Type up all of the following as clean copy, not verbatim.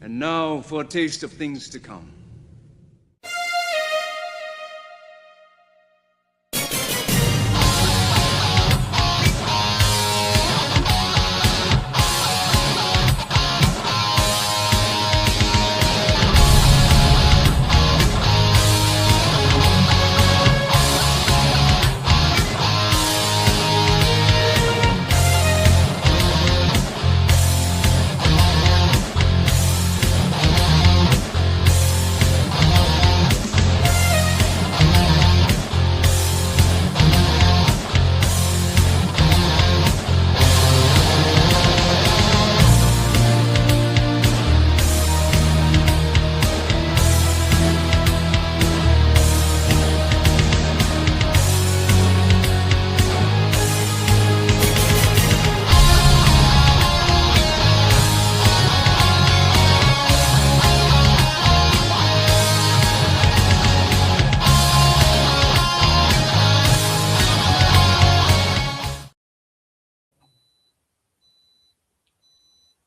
And now for a taste of things to come.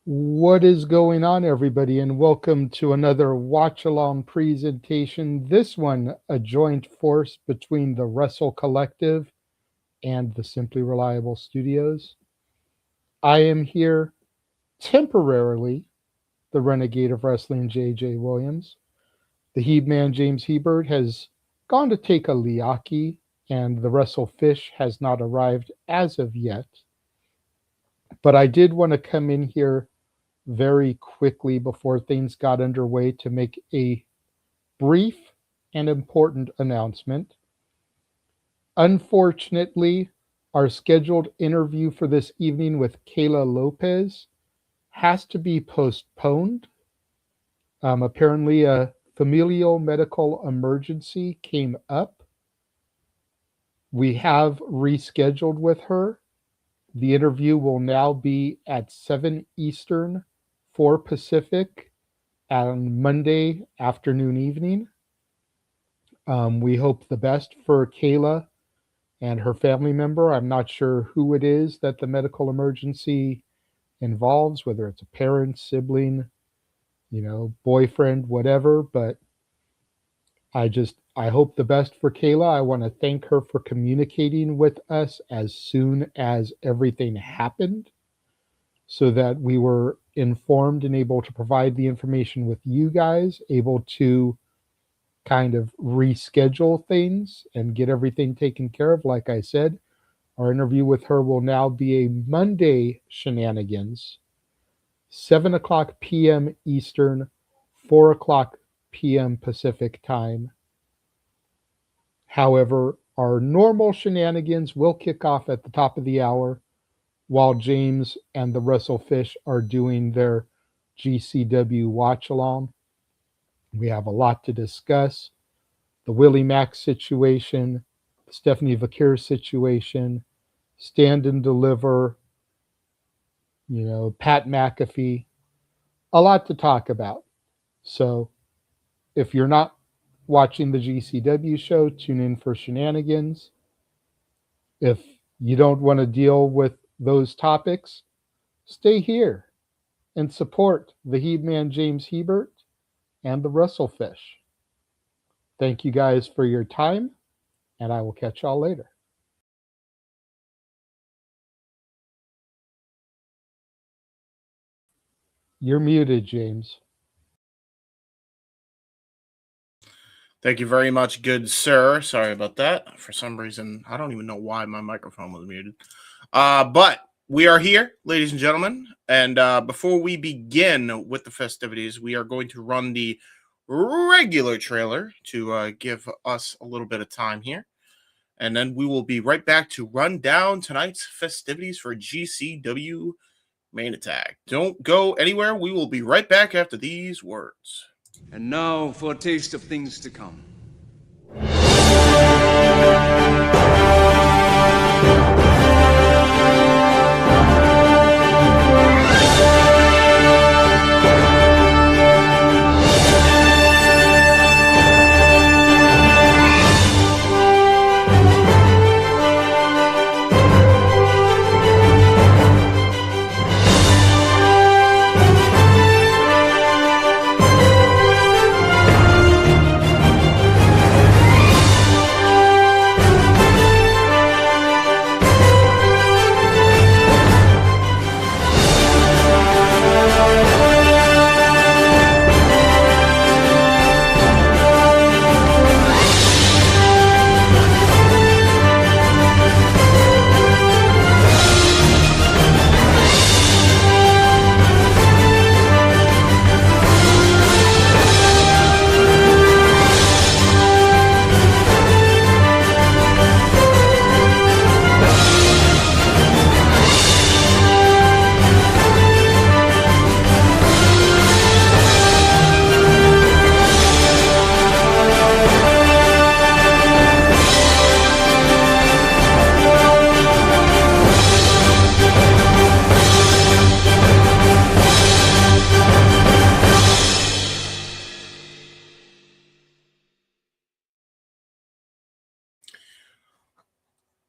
What is going on, everybody, and welcome to another watch-along presentation. This one, a joint force between the Wrestle Collective and the Simply Reliable Studios. I am here temporarily, the Renegade of Wrestling, J.J. Williams. The Heb Man, James Hebert, has gone to take a liaki, and the Wrestlefish has not arrived as of yet. But I did want to come in here very quickly before things got underway to make a brief and important announcement. Unfortunately, our scheduled interview for this evening with Kayla Lopez has to be postponed. Apparently, a familial medical emergency came up. We have rescheduled with her. The interview will now be at 7 Eastern, 4 Pacific on Monday afternoon, evening. We hope the best for Kayla and her family member. I'm not sure who it is that the medical emergency involves, whether it's a parent, sibling, boyfriend, whatever, but I hope the best for Kayla. I want to thank her for communicating with us as soon as everything happened so that we were informed and able to provide the information with you guys, able to kind of reschedule things and get everything taken care of. Like I said, our interview with her will now be a Monday shenanigans, 7 o'clock p.m. Eastern, 4 o'clock p.m. Pacific time. However, our normal shenanigans will kick off at the top of the hour while James and the Wrestlefish are doing their GCW watch-along. We have a lot to discuss. The Willie Mack situation, the Stephanie Vakir situation, Stand and Deliver, Pat McAfee. A lot to talk about. So if you're not watching the GCW show, tune in for shenanigans. If you don't want to deal with those topics, stay here and support the Heb Man, James Hebert, and the Wrestlefish. Thank you guys for your time, and I will catch y'all later. You're muted, James. Thank you very much, good sir. Sorry about that. For some reason, I don't even know why my microphone was muted. But we are here, ladies and gentlemen. And before we begin with the festivities, we are going to run the regular trailer to give us a little bit of time here. And then we will be right back to run down tonight's festivities for GCW Main Attack. Don't go anywhere. We will be right back after these words. And now for a taste of things to come.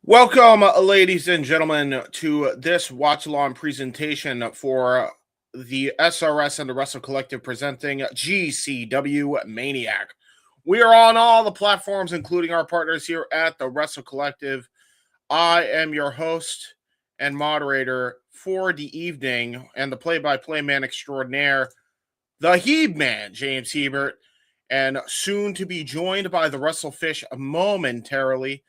Welcome, ladies and gentlemen, to this watch-along presentation for the SRS and the Wrestle Collective presenting GCW Maniac. We are on all the platforms, including our partners here at the Wrestle Collective. I am your host and moderator for the evening and the play-by-play man extraordinaire, the Heb Man, James Hebert, and soon to be joined by the Wrestlefish momentarily.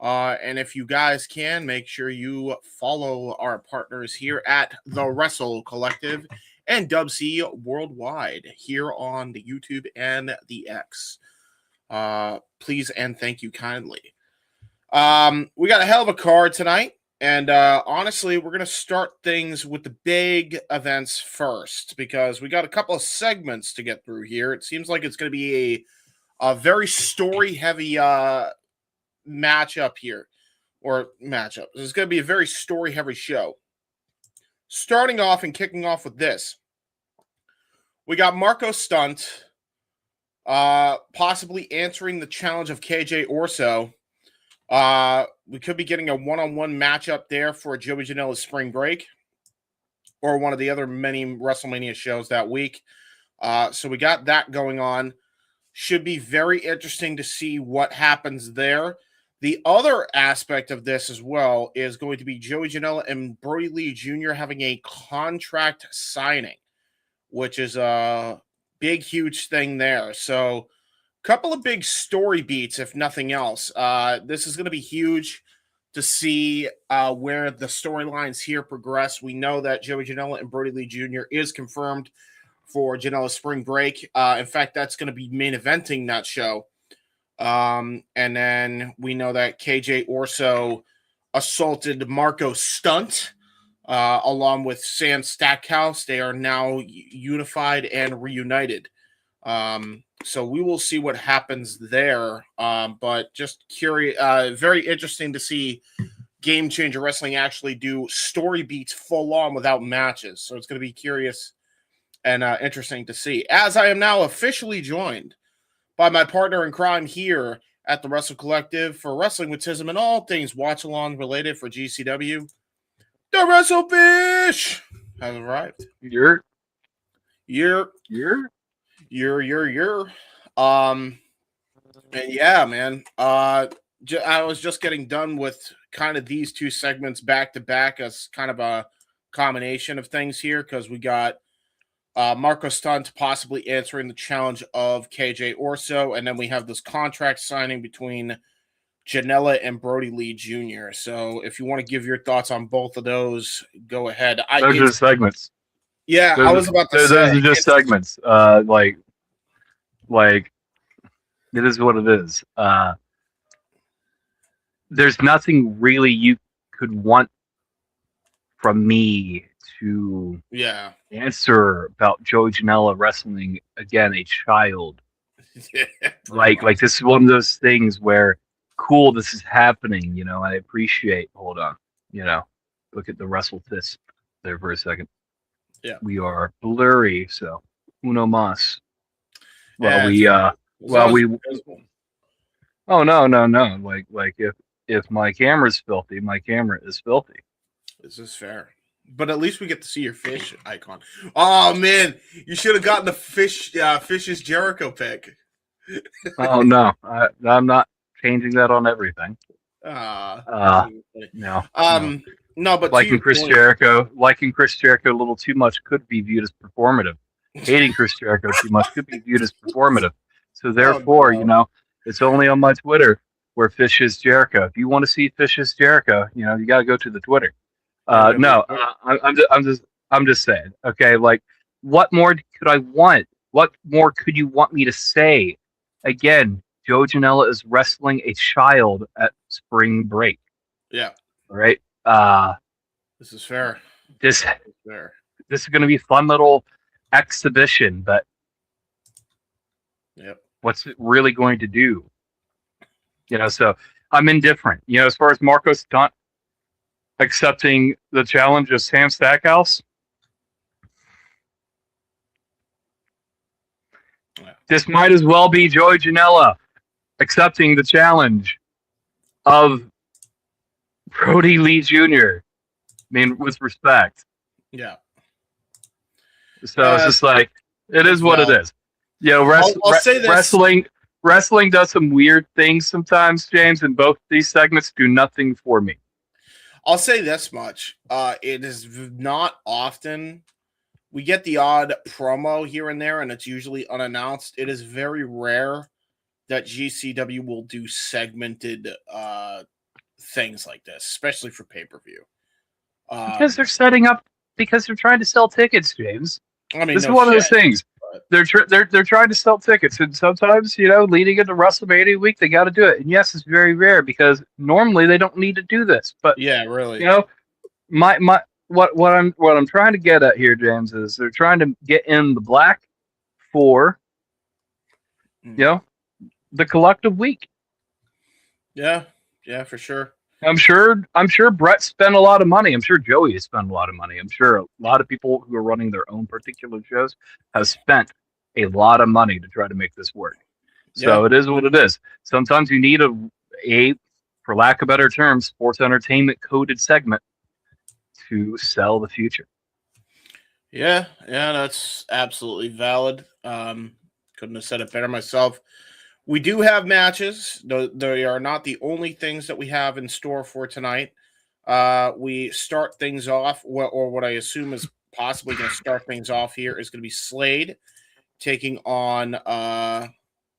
And if you guys can, make sure you follow our partners here at the Wrestle Collective and Dub-C worldwide here on the YouTube and the X. Please and thank you kindly. We got a hell of a card tonight. And honestly, we're going to start things with the big events first because we got a couple of segments to get through here. It seems like it's going to be a very story-heavy matchup here, or matchup. It's going to be a very story-heavy show. Starting off and kicking off with this, we got Marko Stunt possibly answering the challenge of KJ Orso. We could be getting a one-on-one matchup there for Joey Janela's spring break or one of the other many WrestleMania shows that week. So we got that going on. Should be very interesting to see what happens there. The other aspect of this as well is going to be Joey Janela and Brodie Lee Jr. having a contract signing, which is a big, huge thing there. So couple of big story beats, if nothing else. This is going to be huge to see where the storylines here progress. We know that Joey Janela and Brodie Lee Jr. is confirmed for Janela's spring break. In fact, that's going to be main eventing that show. And then we know that KJ Orso assaulted Marko Stunt along with Sam Stackhouse. They are now unified and reunited. So we will see what happens there. But just curious, very interesting to see Game Changer Wrestling actually do story beats full on without matches. So it's going to be curious and interesting to see. As I am now officially joined by my partner in crime here at the Wrestle Collective for Wrestling with Tism and all things watch along related for GCW, the Wrestlefish has arrived. You're. And yeah, man. I was just getting done with kind of these two segments back to back as kind of a combination of things here because we got Marko Stunt possibly answering the challenge of KJ Orso, and then we have this contract signing between Janela and Brodie Lee Jr. So if you want to give your thoughts on both of those, go ahead. Those are segments. Yeah, I was about to say. Those are just segments. Like it is what it is. There's nothing really you could want from me to answer about Joey Janela wrestling again a child. like this is one of those things where cool, this is happening, you know. I appreciate. Hold on, you know, look at the Wrestlefish there for a second. Yeah, we are blurry, so uno mas. Oh no. Like if my camera's filthy, my camera is filthy. This is fair. But at least we get to see your fish icon. Oh man, you should have gotten the Fish's Jericho pick. Oh no, I'm not changing that on everything. No. No, but liking Chris Jericho a little too much could be viewed as performative. Hating Chris Jericho too much could be viewed as performative. So therefore, you know, it's only on my Twitter where Fish is Jericho. If you want to see Fish is Jericho, you know, you got to go to the Twitter. I'm just saying. Okay, like, what more could I want? What more could you want me to say? Again, Joe Janela is wrestling a child at spring break. Yeah. All right. This is fair. This is going to be a fun little exhibition, but what's it really going to do? You know, so I'm indifferent. You know, as far as Marko Stunt accepting the challenge of Sam Stackhouse, this might as well be Joey Janela accepting the challenge of Brodie Lee Jr. I mean, with respect. Yeah. So it's just like, it is what it is. You know, I'll say this. wrestling does some weird things sometimes, James, and both these segments do nothing for me. I'll say this much. It is not often we get the odd promo here and there, and it's usually unannounced. It is very rare that GCW will do segmented things like this, especially for pay-per-view. Because they're setting up, because they're trying to sell tickets, James. I mean, this is one of those things. They're trying to sell tickets, and sometimes, you know, leading into WrestleMania week, they got to do it. And yes, it's very rare because normally they don't need to do this. But yeah, really, you know, what I'm trying to get at here, James, is they're trying to get in the black for, you know, the collective week. Yeah, for sure. I'm sure Brett spent a lot of money. I'm sure Joey has spent a lot of money. I'm sure a lot of people who are running their own particular shows have spent a lot of money to try to make this work. So It is what it is. Sometimes you need a, for lack of better terms, sports entertainment coded segment to sell the future. Yeah, that's absolutely valid. Couldn't have said it better myself. We do have matches. They are not the only things that we have in store for tonight. We start things off, or what I assume is possibly going to start things off here is going to be Slade taking on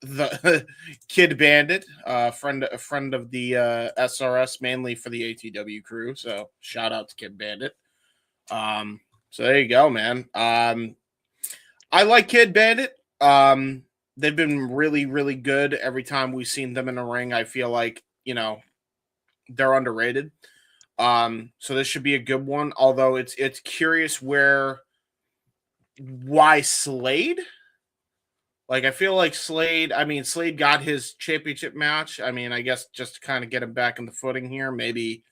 the Kid Bandit, a friend of the SRS, mainly for the ATW crew. So shout out to Kid Bandit. So there you go, man. I like Kid Bandit. They've been really, really good every time we've seen them in the ring. I feel like, you know, they're underrated. So this should be a good one. Although it's curious why Slade? Like, I feel like Slade got his championship match. I mean, I guess just to kind of get him back in the footing here, maybe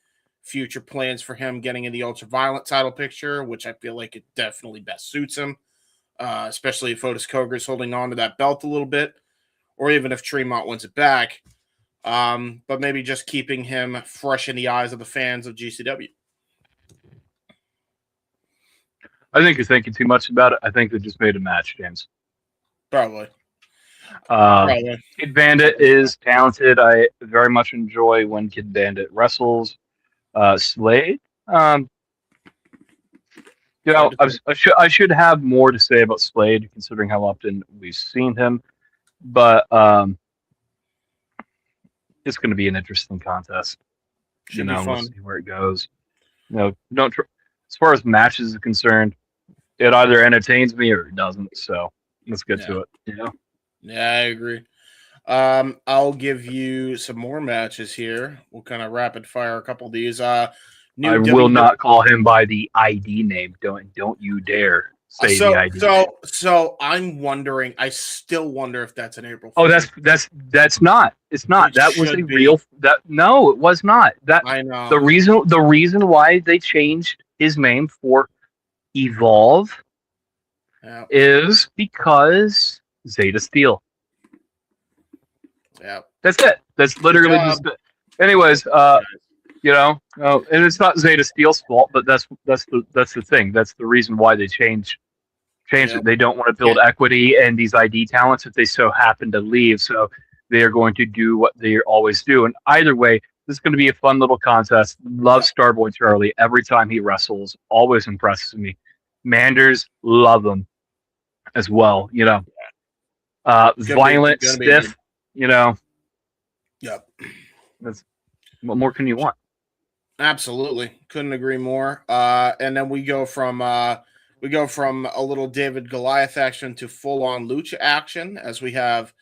future plans for him getting in the Ultraviolet title picture, which I feel like it definitely best suits him. Especially if Otis Cogar is holding on to that belt a little bit, or even if Tremont wins it back. But maybe just keeping him fresh in the eyes of the fans of GCW. I think you're thinking too much about it. I think they just made a match, James. Probably. Kid Bandit is talented. I very much enjoy when Kid Bandit wrestles. Slade, you know, I should have more to say about Slade, considering how often we've seen him. But it's going to be an interesting contest. Should be fun. We'll see where it goes. You know, as far as matches are concerned, it either entertains me or it doesn't. So let's get to it. You know? Yeah, I agree. I'll give you some more matches here. We'll kind of rapid fire a couple of these. I will not call him by the ID name. Don't you dare say the ID name. So I'm wondering. I still wonder if that's an April Fool. Oh, that's not. It's not. That was a real. No, it was not. That I know. The reason why they changed his name for Evolve is because Zeta Steel. Yeah, that's it. That's literally just it. Anyways, you know, and it's not Zeta Steel's fault, but that's the thing. That's the reason why they changed it. They don't want to build equity and these ID talents if they so happen to leave. So they are going to do what they always do. And either way, this is going to be a fun little contest. Love Starboy Charlie every time he wrestles. Always impresses me. Manders, love him as well. You know, violent, stiff. You know. Yep. What more can you want? Absolutely. Couldn't agree more. And then we go from a little David Goliath action to full-on lucha action, as we have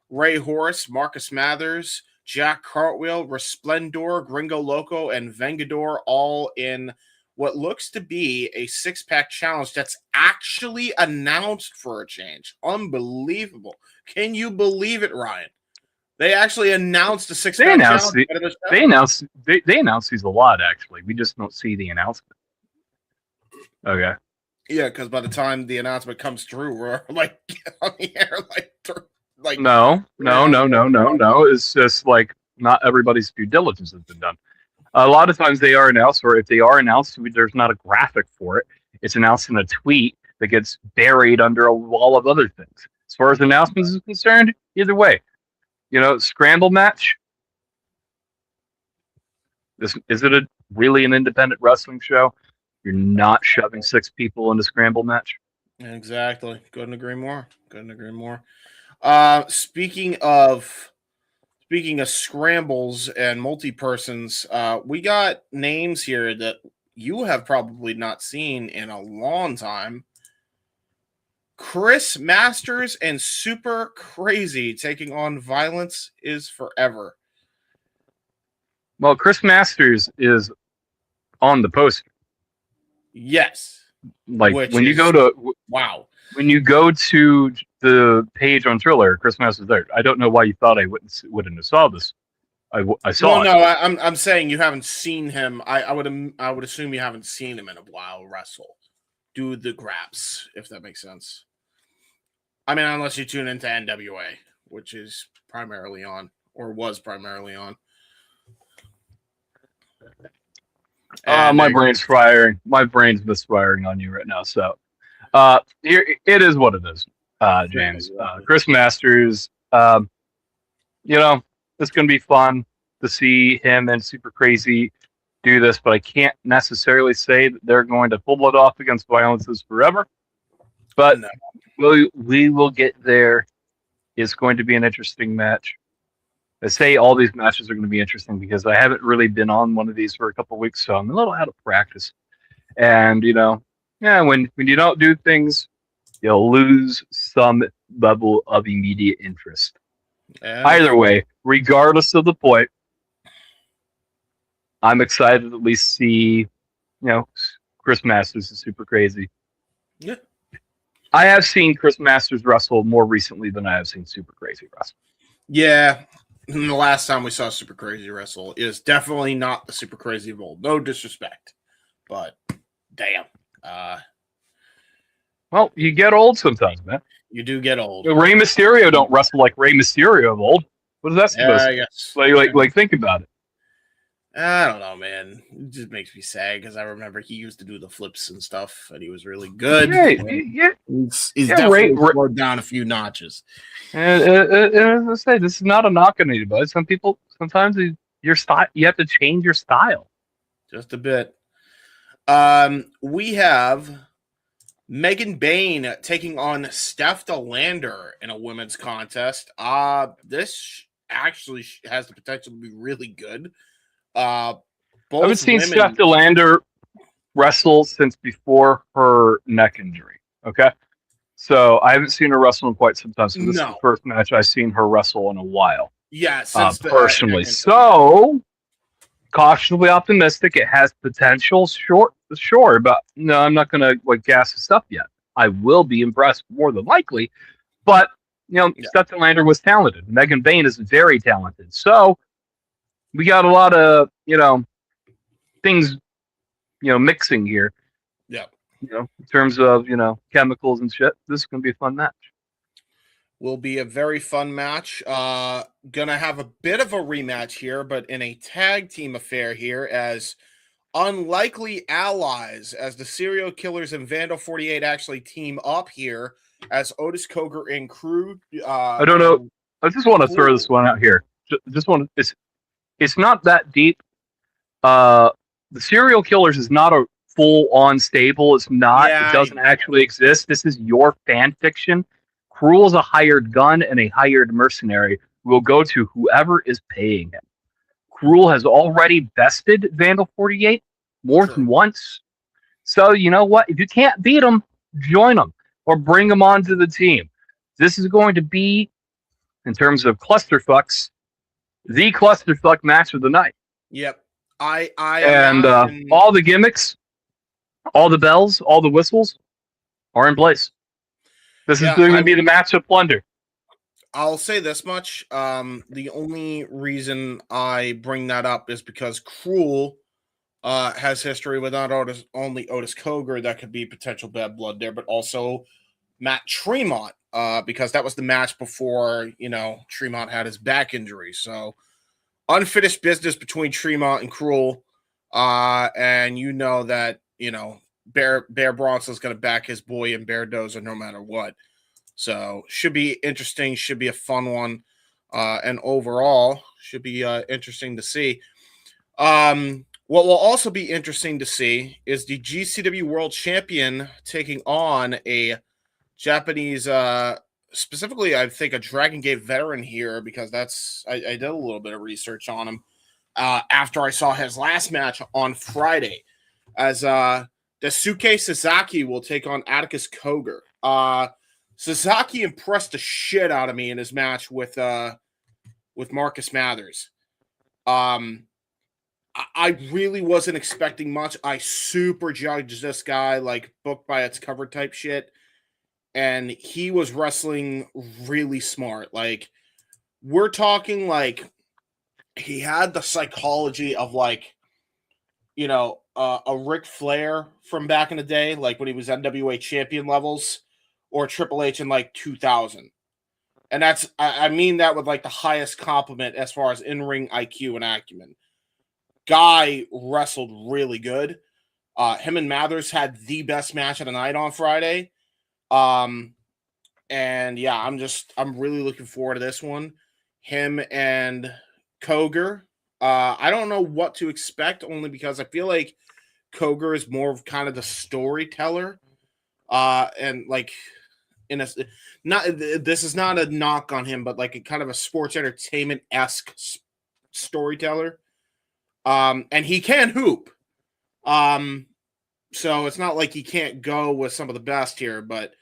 Ray Horus, Marcus Mathers, Jack Cartwheel, Resplandor, Gringo Loco, and Vengador all in what looks to be a six-pack challenge that's actually announced for a change. Unbelievable. Can you believe it, Ryan? They actually announced a six-pack challenge. They announced these a lot, actually. We just don't see the announcement. Okay. Yeah, because by the time the announcement comes through, we're like on the air, like no. It's just like not everybody's due diligence has been done. A lot of times they are announced, or if they are announced, there's not a graphic for it. It's announced in a tweet that gets buried under a wall of other things. As far as announcements is concerned, either way, scramble match. Is it really an independent wrestling show? You're not shoving 6 people into scramble match. Exactly. Couldn't agree more. Speaking of scrambles and multi-persons, we got names here that you have probably not seen in a long time. Chris Masters and Super Crazy taking on Violence is Forever. Well, Chris Masters is on the poster. Yes. When you go to the page on Triller, Chris Masters is there. I don't know why you thought I wouldn't have saw this. I saw it. No, I'm saying you haven't seen him. I would assume you haven't seen him in a while wrestle. Do the graps, if that makes sense. I mean, unless you tune into NWA, which is primarily on, or was primarily on. My brain's firing. My brain's misfiring on you right now. So, here it is. What it is, James. Chris Masters. It's going to be fun to see him and Super Crazy do this, but I can't necessarily say that they're going to pull it off against Violence is Forever. But we will get there. It's going to be an interesting match. I say all these matches are going to be interesting because I haven't really been on one of these for a couple of weeks, so I'm a little out of practice. And when you don't do things, you'll lose some level of immediate interest. Either way, regardless of the point, I'm excited to at least see, Chris Masters is Super Crazy. Yeah. I have seen Chris Masters wrestle more recently than I have seen Super Crazy wrestle. Yeah. The last time we saw Super Crazy wrestle is definitely not the Super Crazy of old. No disrespect. But, damn. Well, you get old sometimes, man. You do get old. Rey Mysterio don't wrestle like Rey Mysterio of old. What is that supposed to be? Like, think about it. I don't know, man. It just makes me sad because I remember he used to do the flips and stuff, and he was really good. Yeah. He's definitely slowed down a few notches. And as I say, this is not a knock on anybody. Sometimes your style, you have to change your style. Just a bit. We have Megan Bayne taking on Steph Lander in a women's contest. This actually has the potential to be really good. I haven't seen Steph Lander wrestle since before her neck injury. Okay. So I haven't seen her wrestle in quite some time. So this is the first match I've seen her wrestle in a while. Yeah, personally. So cautiously optimistic. It has potential. Sure, but no, I'm not gonna gas this up yet. I will be impressed more than likely. But Steph Lander was talented. Megan Bayne is very talented. So we got a lot of things mixing here. Yeah. In terms of chemicals and shit. This is gonna be a fun match. Will be a very fun match. Gonna have a bit of a rematch here, but in a tag team affair here as unlikely allies, as the Serial Killers and Vandal 48 actually team up here as Otis, Cogar, and Krule. I don't know. I just want to throw this one out here. It's not that deep. The Serial Killers is not a full-on stable. It's not. It doesn't actually exist. This is your fan fiction. Krule is a hired gun and a hired mercenary who will go to whoever is paying him. Krule has already bested Vandal 48 more than once. So you know what? If you can't beat them, join them or bring them onto the team. This is going to be, in terms of clusterfucks, the clusterfuck match of the night. Yep. All the gimmicks, all the bells, all the whistles are in place. This is going to be the match of plunder. I'll say this much. The only reason I bring that up is because Krule has history with not only Otis Cogar, that could be potential bad blood there, but also Matt Tremont, because that was the match before, Tremont had his back injury. So unfinished business between Tremont and Krule. And you know that, Bear Bronson's going to back his boy in Beardozer no matter what. So should be interesting. Should be a fun one. And overall should be interesting to see. What will also be interesting to see is the GCW World Champion taking on a Japanese, specifically, I think a Dragon Gate veteran here, because I did a little bit of research on him after I saw his last match on Friday, as Daisuke Sasaki will take on Atticus Cogar. Sasaki impressed the shit out of me in his match with Marcus Mathers. I really wasn't expecting much. I super judged this guy, like book by its cover type shit. And he was wrestling really smart. Like, we're talking like he had the psychology of like, a Ric Flair from back in the day, like when he was NWA champion levels, or Triple H in like 2000. And that's, I mean that with like the highest compliment as far as in-ring IQ and acumen. Guy wrestled really good. Him and Mathers had the best match of the night on Friday. And yeah, I'm really looking forward to this one. Him and Cogar. I don't know what to expect, only because I feel like Cogar is more of kind of the storyteller. And like this is not a knock on him, but like a kind of a sports entertainment-esque storyteller. And he can hoop. So it's not like he can't go with some of the best here, but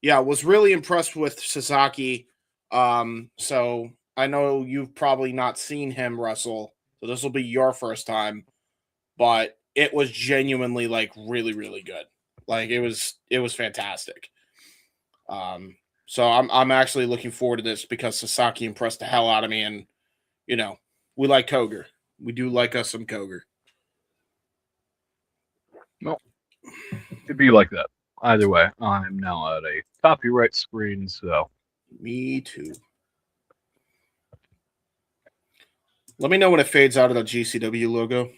yeah, was really impressed with Sasaki. So I know you've probably not seen him wrestle, so this will be your first time, but it was genuinely like really, really good. Like it was fantastic. So I'm actually looking forward to this because Sasaki impressed the hell out of me, and we like Cogar. We do like us some Cogar. No, it'd be like that. Either way, I'm now at a copyright screen, so. Me too. Let me know when it fades out of the GCW logo.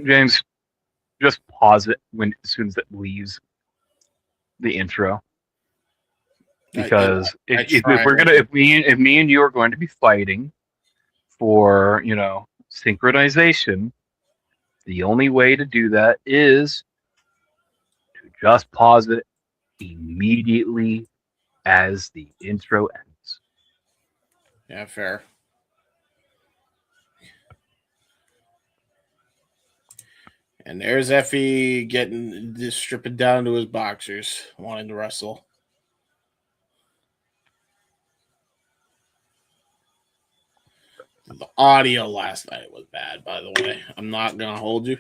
James, just pause it as soon as it leaves the intro. Because if me and you are going to be fighting for, synchronization, the only way to do that is to just pause it immediately as the intro ends. Yeah, fair. And there's Effie stripping down to his boxers, wanting to wrestle. The audio last night was bad, by the way. I'm not going to hold you.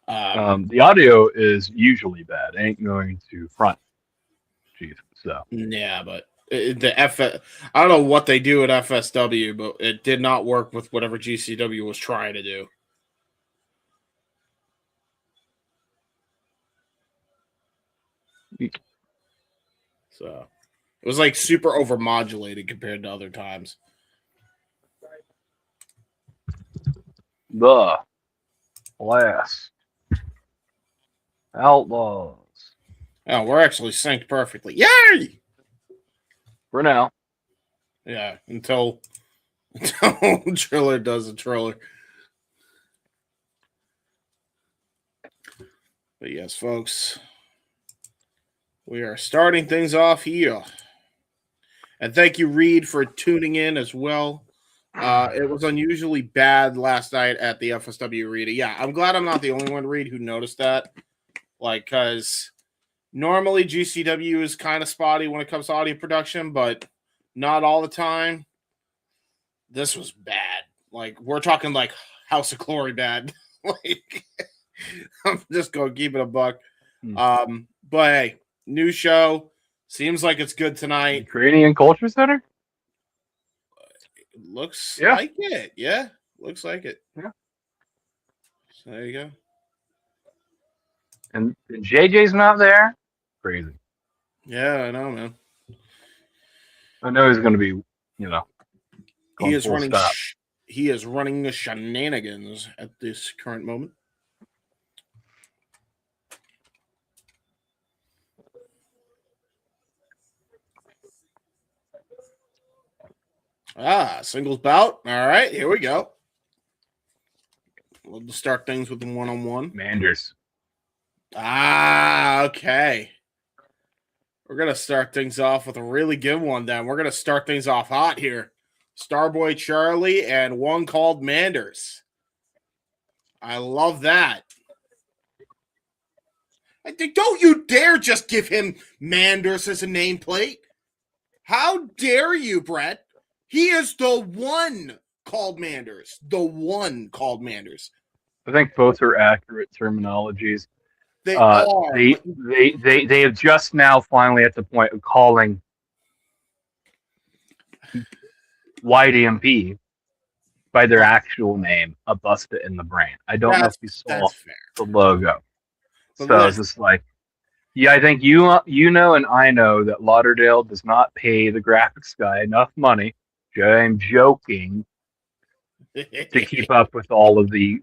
The audio is usually bad. It ain't going to front. Jeez, so. Yeah, but I don't know what they do at FSW, but it did not work with whatever GCW was trying to do. So it was like super overmodulated compared to other times. The last Outlaws. Oh, we're actually synced perfectly. Yay! For now. Yeah, until Triller does a Triller. But yes, folks, we are starting things off here. And thank you, Reed, for tuning in as well. It was unusually bad last night at the FSW Arena. Yeah, I'm glad I'm not the only one, Reed, who noticed that. Like, because normally GCW is kind of spotty when it comes to audio production, but not all the time. This was bad. Like, we're talking like House of Glory bad. Like, I'm just going to keep it a buck. But hey, new show. Seems like it's good tonight. Ukrainian Cultural Center? Looks like it. Yeah. Looks like it. Yeah. So there you go. And JJ's not there? Crazy. Yeah, I know, man. I know he's going to be, He is running. he is running the shenanigans at this current moment. Singles bout. All right, here we go. We'll start things with the one-on-one. Manders. Okay. We're going to start things off with a really good one then. We're going to start things off hot here. Starboy Charlie and one called Manders. I love that. I think, don't you dare just give him Manders as a nameplate. How dare you, Brett? He is the one called Manders. The one called Manders. I think both are accurate terminologies. They are. They have just now finally at the point of calling YDMP by their actual name, a Busta in the Brain. I don't know if you saw the logo. But so it's just like, yeah, I think you know and I know that Lauderdale does not pay the graphics guy enough money. I'm joking to keep up with all of the,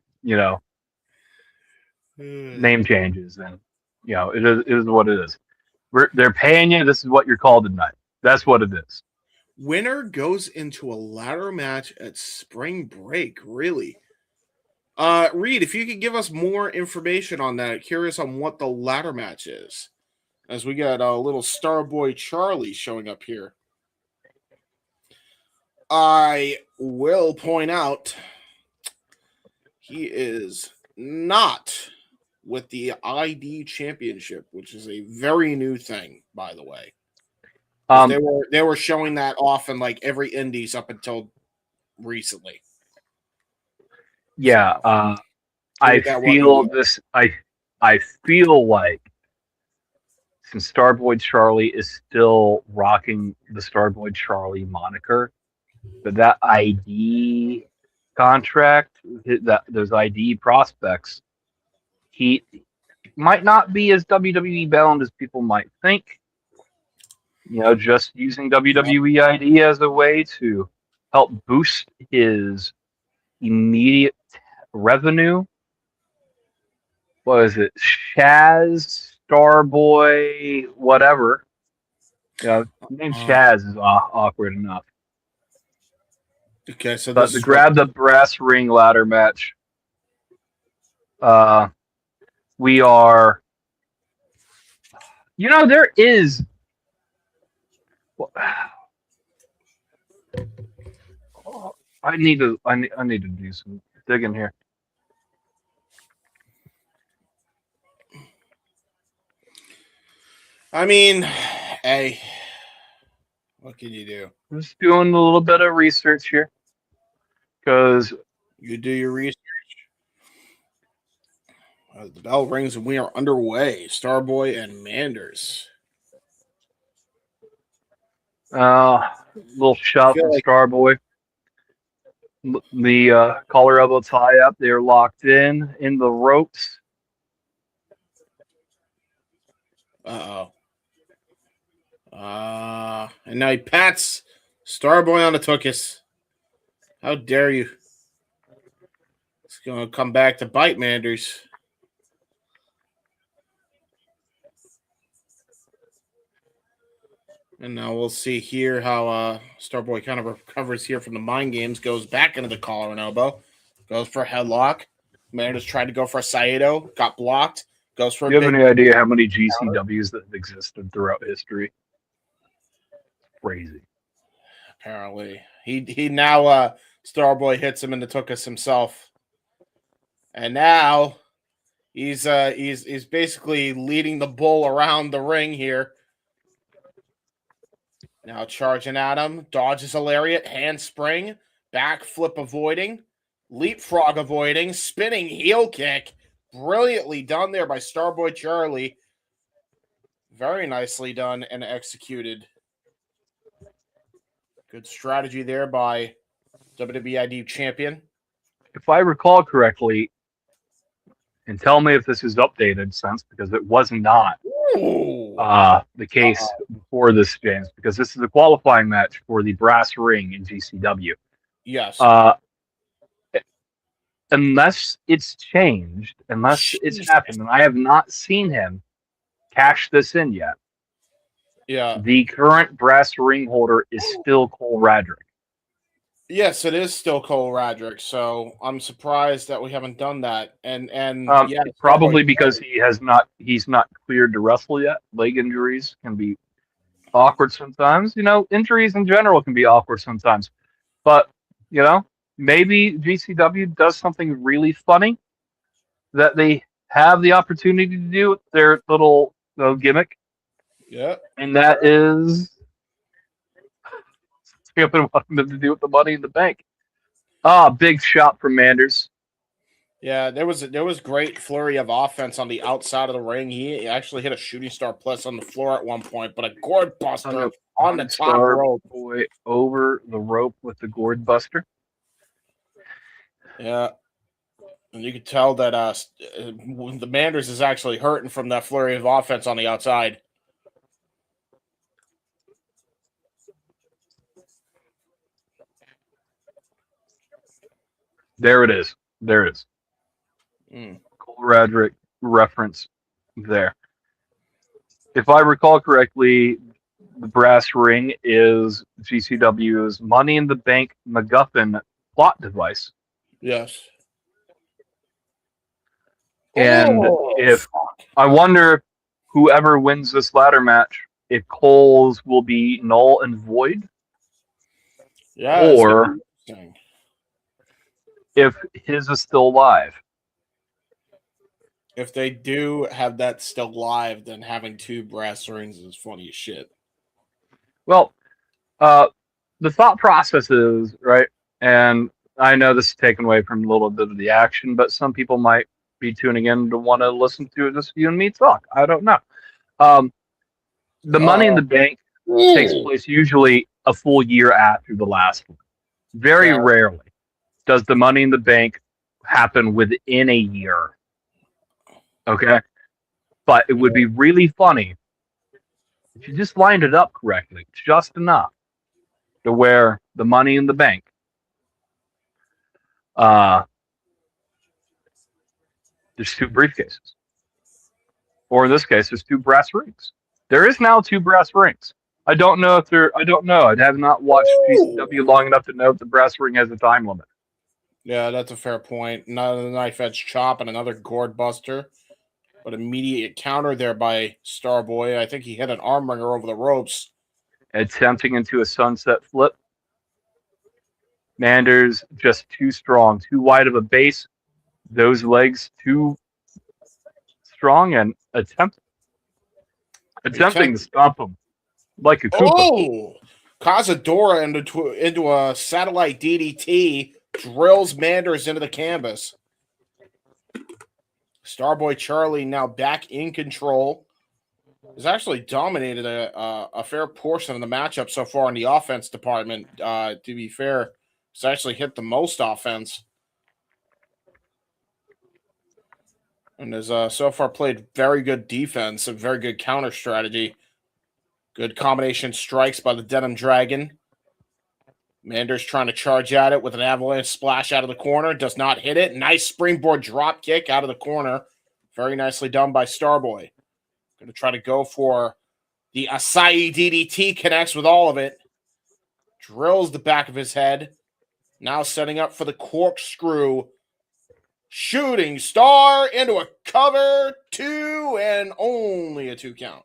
name changes, and it is what it is. They're paying you. This is what you're called tonight. That's what it is. Winner goes into a ladder match at spring break. Really, Reed, if you could give us more information on that. Curious on what the ladder match is, as we got a little Starboy Charlie showing up here. I will point out he is not with the ID Championship, which is a very new thing, by the way. They were showing that off in like every indies up until recently. Yeah, So, I feel this. I feel like since Starboy Charlie is still rocking the Starboy Charlie moniker, that ID contract, those ID prospects, he might not be as WWE bound as people might think. Just using WWE ID as a way to help boost his immediate revenue. What is it? Shaz, Starboy, whatever. The name Shaz is awkward enough. Okay, so but to grab the brass ring ladder match, we are. There is. I need to do some digging here. I mean, hey, what can you do? I'm just doing a little bit of research here, because you do your research. The bell rings and we are underway. Starboy and Manders. Little shot from Starboy. The collar elbow tie up. They're locked in the ropes. And now he pats Starboy on the tuchus. How dare you? It's going to come back to bite Manders. And now we'll see here how Starboy kind of recovers here from the mind games. Goes back into the collar and elbow. Goes for a headlock. Manders tried to go for a Saito. Got blocked. Goes for Do you have any idea how many GCWs that have existed throughout history? Crazy. Apparently. He now Starboy hits him in the tuchus himself. And now he's basically leading the bull around the ring here. Now charging at him, dodges a lariat, handspring, back flip avoiding, leapfrog avoiding, spinning heel kick. Brilliantly done there by Starboy Charlie. Very nicely done and executed. Good strategy there by WWE ID champion. If I recall correctly, and tell me if this is updated since, because it was not the case before this, James, because this is a qualifying match for the brass ring in GCW. Yes. unless it's changed, unless it's happened, and I have not seen him cash this in yet. Yeah. The current brass ring holder is still Cole Radrick. Yes, it is still Cole Radrick, so I'm surprised that we haven't done that. And yeah, probably because he's not cleared to wrestle yet. Leg injuries can be awkward sometimes. You know, injuries in general can be awkward sometimes. But, you know, maybe GCW does something really funny that they have the opportunity to do with their little gimmick. Yeah. And that is something to do with the Money in the Bank. Big shot from Manders. Yeah, there was great flurry of offense on the outside of the ring. He actually hit a shooting star plus on the floor at one point, but a gourd buster on the top rope. Boy over the rope with the gourd buster. Yeah. And you could tell that the Manders is actually hurting from that flurry of offense on the outside. There it is. There it is. Cole Radrick reference there. If I recall correctly, the brass ring is GCW's Money in the Bank MacGuffin plot device. Yes. And I wonder if whoever wins this ladder match, if Cole's will be null and void. Yeah. Or if his is still live. If they do have that still live, then having two brass rings is funny as shit. Well, the thought process is, right, and I know this is taken away from a little bit of the action, but some people might be tuning in to want to listen to just you and me talk. I don't know. The Money in the Bank takes place usually a full year after the last one. Very rarely does the Money in the Bank happen within a year. Okay? But it would be really funny if you just lined it up correctly, just enough to where the Money in the Bank there's two briefcases. Or in this case, there's two brass rings. There is now two brass rings. I don't know. I have not watched GCW long enough to know if the brass ring has a time limit. Yeah, that's a fair point. Another knife edge chop and another gourd buster. But immediate counter there by Starboy. I think he hit an arm wringer over the ropes. Attempting into a sunset flip. Manders just too strong, too wide of a base. Those legs too strong and attempting to stomp him like a Koopa. Oh! Cazadora into a satellite DDT. Drills Manders into the canvas. Starboy Charlie now back in control. Has actually dominated a fair portion of the matchup so far in the offense department. To be fair, he's actually hit the most offense. And has so far played very good defense and very good counter strategy. Good combination strikes by the Denim Dragon. Manders trying to charge at it with an avalanche splash out of the corner. Does not hit it. Nice springboard drop kick out of the corner. Very nicely done by Starboy. Going to try to go for the Acai DDT. Connects with all of it. Drills the back of his head. Now setting up for the corkscrew. Shooting star into a cover. 2 and only a 2 count.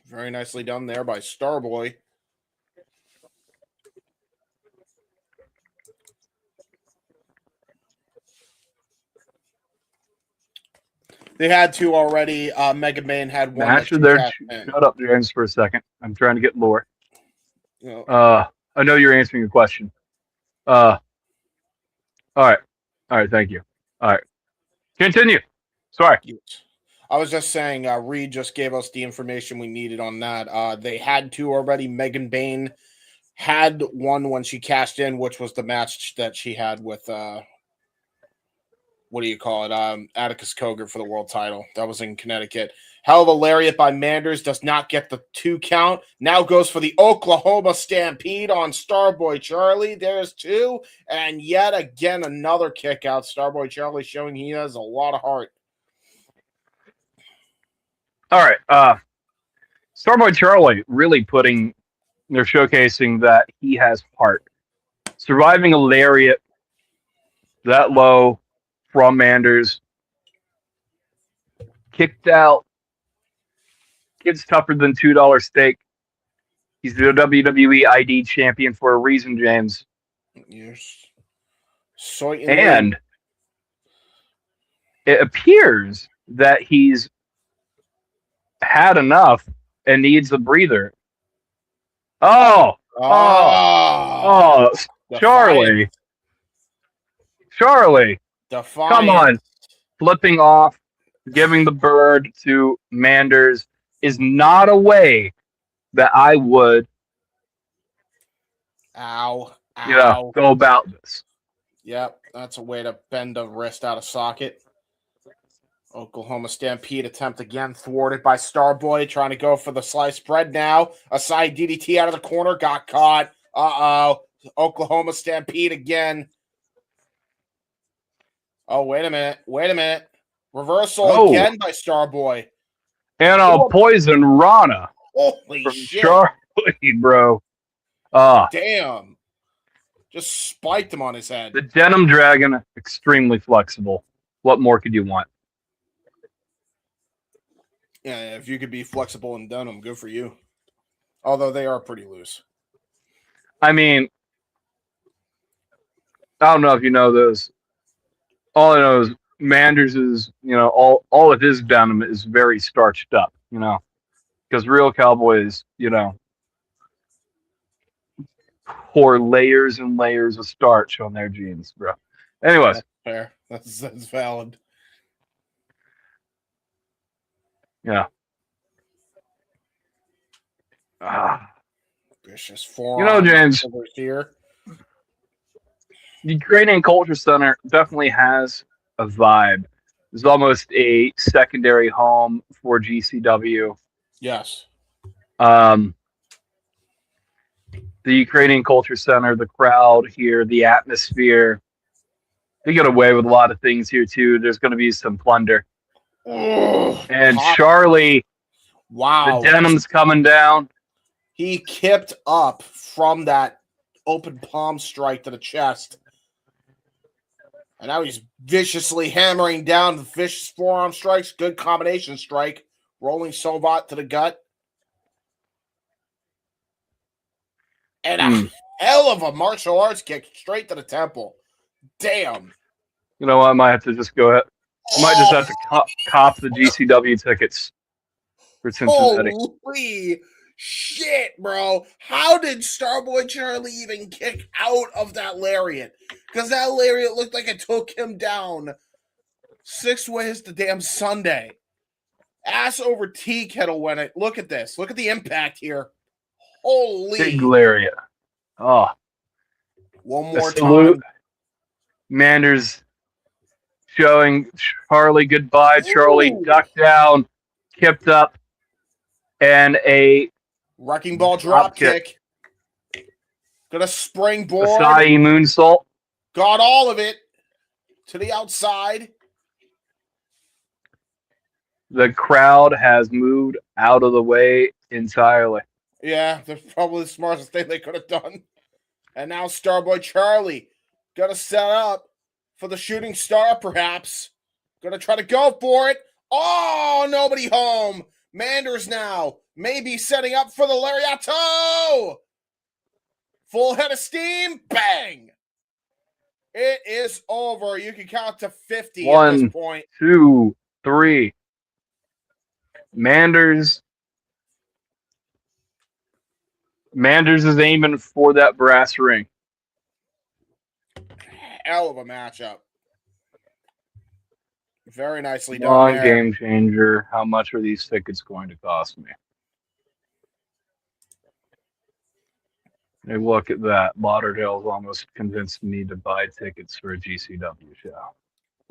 Very nicely done there by Starboy. They had two already. Mega Man had one. Actually, shut up, James, for a second. I'm trying to get lore. Oh. I know you're answering your question. All right, thank you. All right, continue. Sorry. I was just saying, Reed just gave us the information we needed on that. They had two already. Megan Bayne had one when she cashed in, which was the match that she had with, what do you call it? Atticus Cogar for the world title. That was in Connecticut. Hell of a lariat by Manders. Does not get the 2 count. Now goes for the Oklahoma Stampede on Starboy Charlie. There's 2. And yet again, another kick out. Starboy Charlie showing he has a lot of heart. All right. Starboy Charlie really they're showcasing that he has heart. Surviving a lariat that low from Manders. Kicked out. Kid's tougher than $2 steak. He's the WWE ID champion for a reason, James. Yes. And it appears that he's had enough and needs a breather. Oh, Charlie. Defiant. Come on. Flipping off, giving the bird to Manders is not a way that I would Ow. go about this. Yep, that's a way to bend a wrist out of socket. Oklahoma Stampede attempt again, thwarted by Starboy, trying to go for the sliced bread now. A side DDT out of the corner, got caught. Oklahoma Stampede again. Oh, wait a minute. Reversal again by Starboy. And I'll poison Rana. Holy from shit. Charlie, bro. Damn. Just spiked him on his head. The Denim Dragon, extremely flexible. What more could you want? Yeah, if you could be flexible in denim, good for you. Although they are pretty loose. I mean, I don't know if you know those. All I know is Manders is, all of his denim is very starched up, because real cowboys, pour layers and layers of starch on their jeans, bro. Anyways. That's fair. That's valid. Yeah. Vicious forearm. James, over here. the Ukrainian Culture Center definitely has a vibe. It's almost a secondary home for GCW. Yes. The Ukrainian Culture Center, the crowd here, the atmosphere. They get away with a lot of things here, too. There's going to be some plunder. And Charlie, wow, the denim's coming down. He kipped up from that open palm strike to the chest. And now he's viciously hammering down the vicious forearm strikes. Good combination strike. Rolling Sovat to the gut. And a hell of a martial arts kick straight to the temple. Damn. You know what? I might have to just go ahead. I might just have to cop the GCW tickets for Cincinnati. Holy shit, bro. How did Starboy Charlie even kick out of that lariat? Because that lariat looked like it took him down 6 ways to damn Sunday. Ass over tea kettle when it. Look at this. Look at the impact here. Holy. Big lariat. Oh. One more salute. time. Manders showing Charlie goodbye. Ooh. Charlie ducked down, kipped up, and a wrecking ball drop kick. Gonna springboard. Sasaki moonsault. Got all of it to the outside. The crowd has moved out of the way entirely. Yeah, that's probably the smartest thing they could have done. And now Starboy Charlie gonna set up for the shooting star, perhaps. Gonna try to go for it. Oh, nobody home. Manders now maybe setting up for the Lariato. Full head of steam. Bang. It is over. You can count to 50 at this point. 1, 2, 3. Manders is aiming for that brass ring. Hell of a matchup. Very nicely done. Long game changer. How much are these tickets going to cost me? Hey, look at that. Lauderdale's almost convinced me to buy tickets for a GCW show.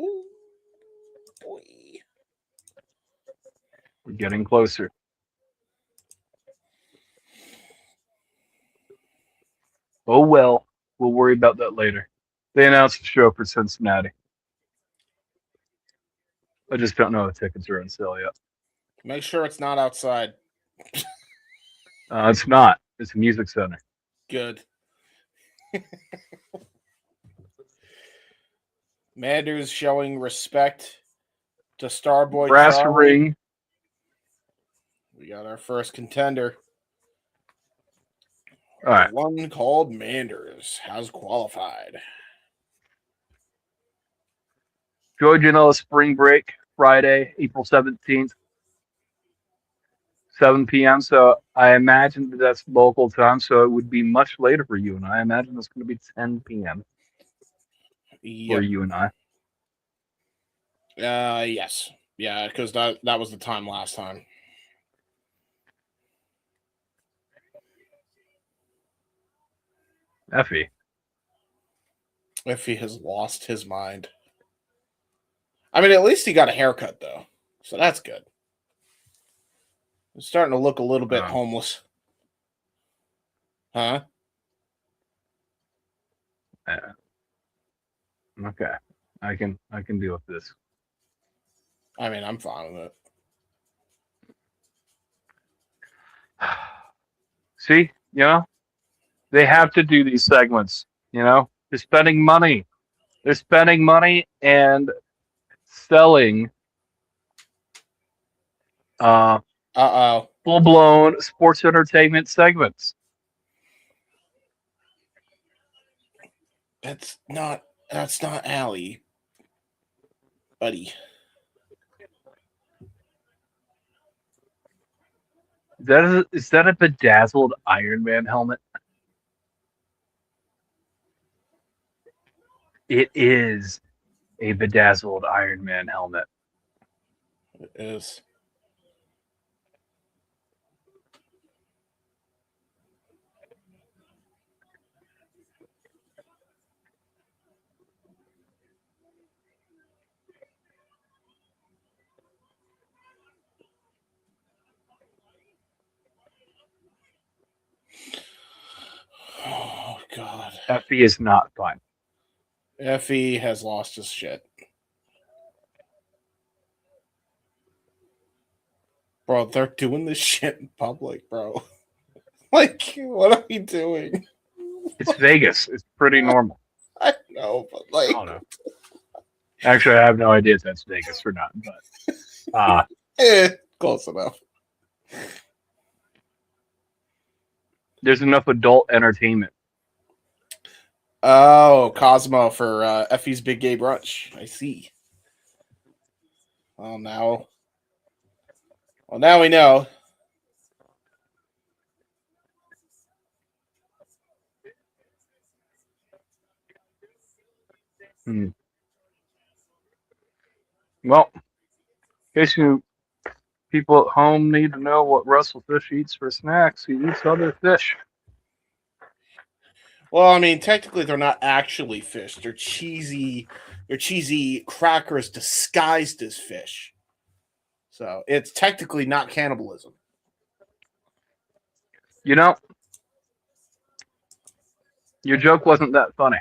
Ooh, boy. We're getting closer. Oh well, we'll worry about that later. They announced the show for Cincinnati. I just don't know if tickets are on sale yet. Make sure it's not outside. It's not. It's a music center. Good. Manders showing respect to Starboy Brass Charlie. ring. We got our first contender. All right. The one called Manders has qualified. Joe Janela Spring Break, Friday, April 17th, 7 p.m. So I imagine that's local time, so it would be much later for you and I. Imagine it's going to be 10 p.m. for you and I. Yes. Yeah, because that was the time last time. Effie. If he has lost his mind. I mean, at least he got a haircut, though. So that's good. He's starting to look a little bit homeless. Huh? Yeah. Okay. I can deal with this. I mean, I'm fine with it. See, they have to do these segments, they're spending money. They're spending money and selling full-blown sports entertainment segments. That's not Allie, buddy. Is that a bedazzled Iron Man helmet? It is a bedazzled Iron Man helmet. It is. Oh, God. Effie is not fine. Effie has lost his shit. Bro, they're doing this shit in public, bro. Like, what are we doing? It's Vegas. It's pretty normal. I know, but like... I don't know. Actually, I have no idea if that's Vegas or not, but... close enough. There's enough adult entertainment. Oh, Cosmo for Effie's Big Gay Brunch. I see. Well, now we know. Well, in case people at home need to know what Wrestlefish eats for snacks, he eats other fish. Well, I mean, technically they're not actually fish. They're cheesy crackers disguised as fish. So it's technically not cannibalism. Your joke wasn't that funny.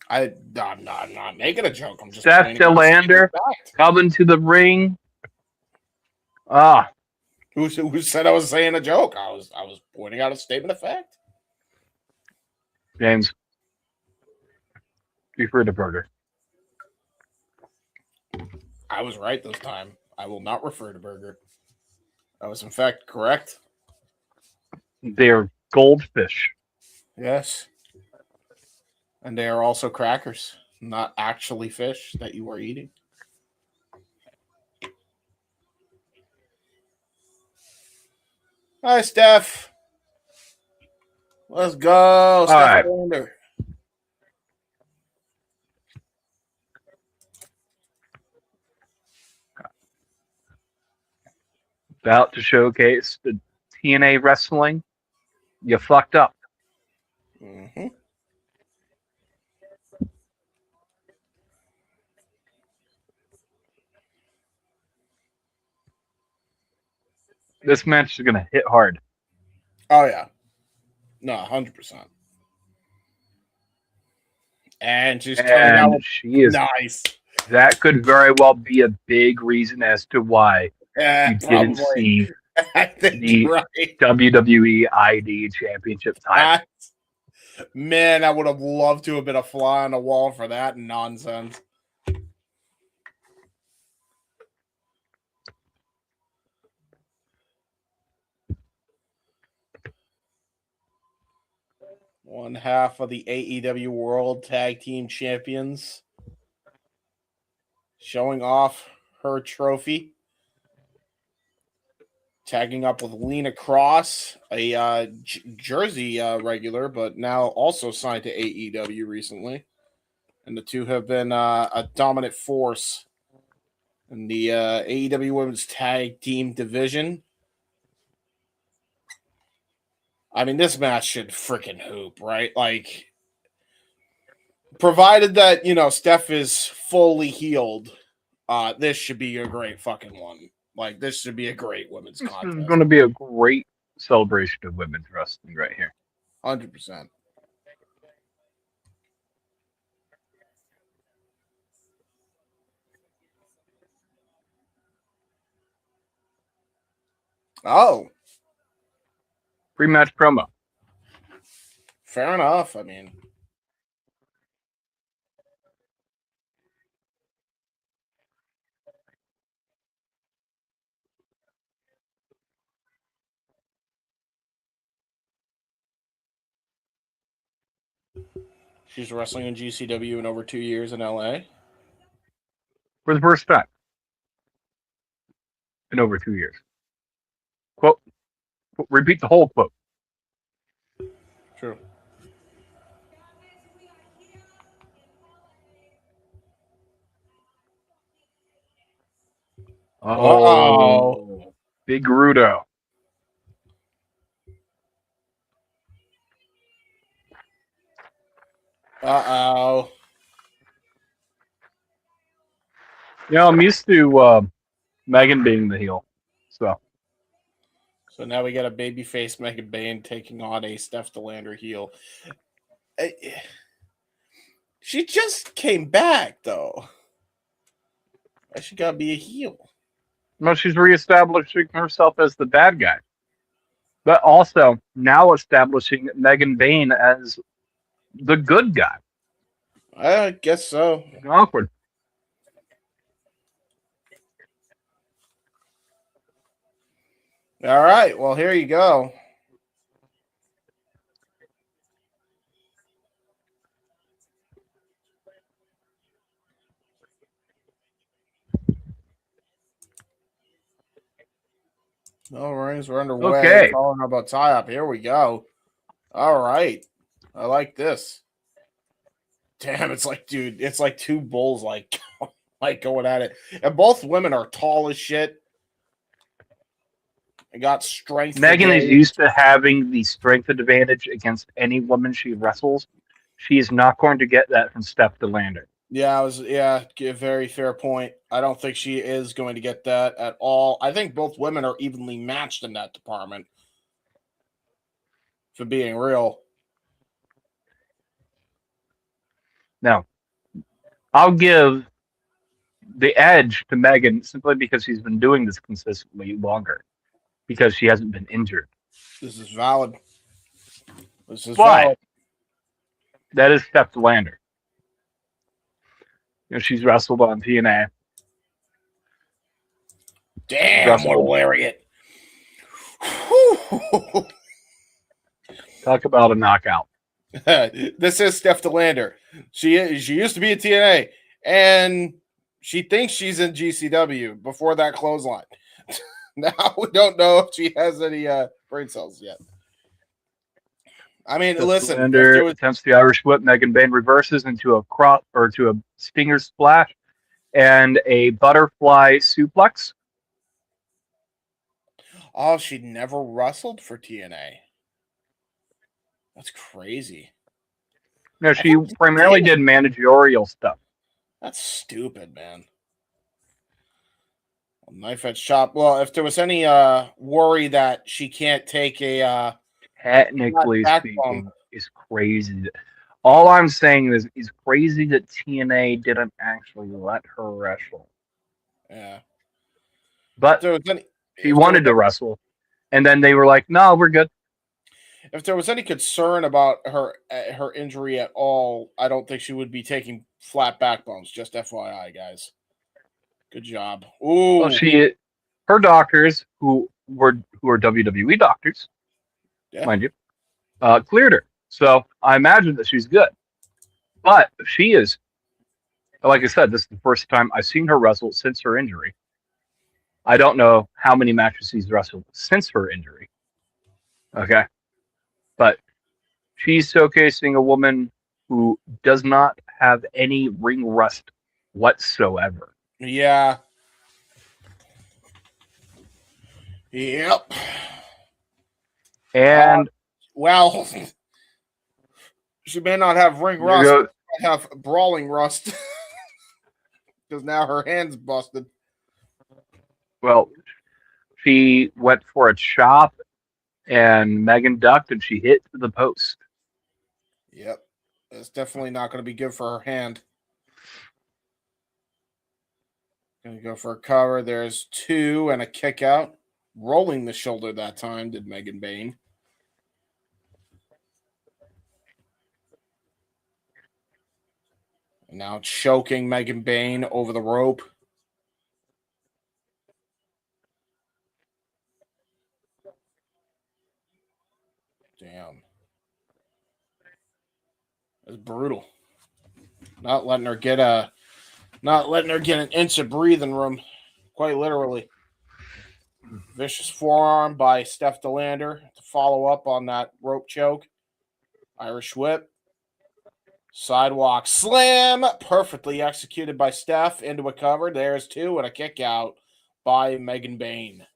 I'm not making a joke. I'm just Steph DeLander coming to the ring. Who said I was saying a joke? I was pointing out a statement of fact. James, refer to Burger. I was right this time. I will not refer to Burger. I was in fact correct. They're goldfish. Yes. And they are also crackers, not actually fish that you are eating. Hi, Steph. Let's go, Steph. Right. About to showcase the TNA wrestling. You fucked up. Mm-hmm. This match is going to hit hard. Oh, yeah. No, 100%. And she's coming out with she is nice. That could very well be a big reason as to why you didn't Probably. see I think the you're right. WWE ID Championship title. Man, I would have loved to have been a fly on the wall for that nonsense. One half of the AEW World Tag Team Champions showing off her trophy. Tagging up with Lena Cross, a Jersey regular, but now also signed to AEW recently. And the two have been a dominant force in the AEW Women's Tag Team division. I mean, this match should freaking hoop, right? Like, provided that, Steph is fully healed, this should be a great fucking one. Like, this should be a great women's contest. This is going to be a great celebration of women's wrestling right here. 100%. Oh. Pre-match promo. Fair enough. I mean, she's wrestling in GCW in over 2 years in LA. For the first time in over 2 years. Quote. Repeat the whole quote. True. Oh, Big Rudo. Uh-oh. I'm used to Megan being the heel. So now we got a babyface Megan Bayne taking on a Steph DeLander heel. She just came back, though. She got to be a heel. No, she's reestablishing herself as the bad guy. But also now establishing Megan Bayne as the good guy. I guess so. Awkward. All right. Well, here you go. All right. We're underway. Okay. Calling about tie-up. Here we go. All right. I like this. Damn, it's like, dude, it's like two bulls like going at it. And both women are tall as shit. I got strength. Megan is used to having the strength advantage against any woman she wrestles. She is not going to get that from Steph DeLander. Yeah, very fair point. I don't think she is going to get that at all. I think both women are evenly matched in that department. For being real. Now, I'll give the edge to Megan simply because she's been doing this consistently longer. Because she hasn't been injured. This is valid. Valid. That is Steph DeLander. She's wrestled on TNA. Damn, what a lariat. Talk about a knockout. This is Steph DeLander. She used to be a TNA, and she thinks she's in GCW before that clothesline. Now we don't know if she has any brain cells yet. I mean, listen. DeLander attempts the Irish whip. Megan Bayne reverses into a crop or to a stinger splash and a butterfly suplex. Oh, she never wrestled for TNA. That's crazy. No, she primarily did managerial stuff. That's stupid, man. Knife edge chop. Well, if there was any worry that she can't take a Technically speaking, it's crazy. All I'm saying is it's crazy that TNA didn't actually let her wrestle. Yeah. But she wanted to wrestle. And then they were like, no, we're good. If there was any concern about her injury at all, I don't think she would be taking flat backbones. Just FYI, guys. Good job. Ooh. Well, her doctors, who are WWE doctors, mind you, cleared her. So I imagine that she's good. But she is, like I said, this is the first time I've seen her wrestle since her injury. I don't know how many matches she's wrestled since her injury. Okay. But she's showcasing a woman who does not have any ring rust whatsoever. Yeah. Yep. And well, she may not have ring rust, but she might have brawling rust. Because now her hand's busted. Well, she went for a chop and Megan ducked and she hit the post. Yep. It's definitely not going to be good for her hand. Going to go for a cover. There's 2 and a kick out. Rolling the shoulder that time did Megan Bayne. And now choking Megan Bayne over the rope. Damn. That's brutal. Not letting her get an inch of breathing room. Quite literally. Vicious forearm by Steph DeLander to follow up on that rope choke. Irish whip. Sidewalk slam. Perfectly executed by Steph into a cover. There's 2 and a kick out by Megan Bayne.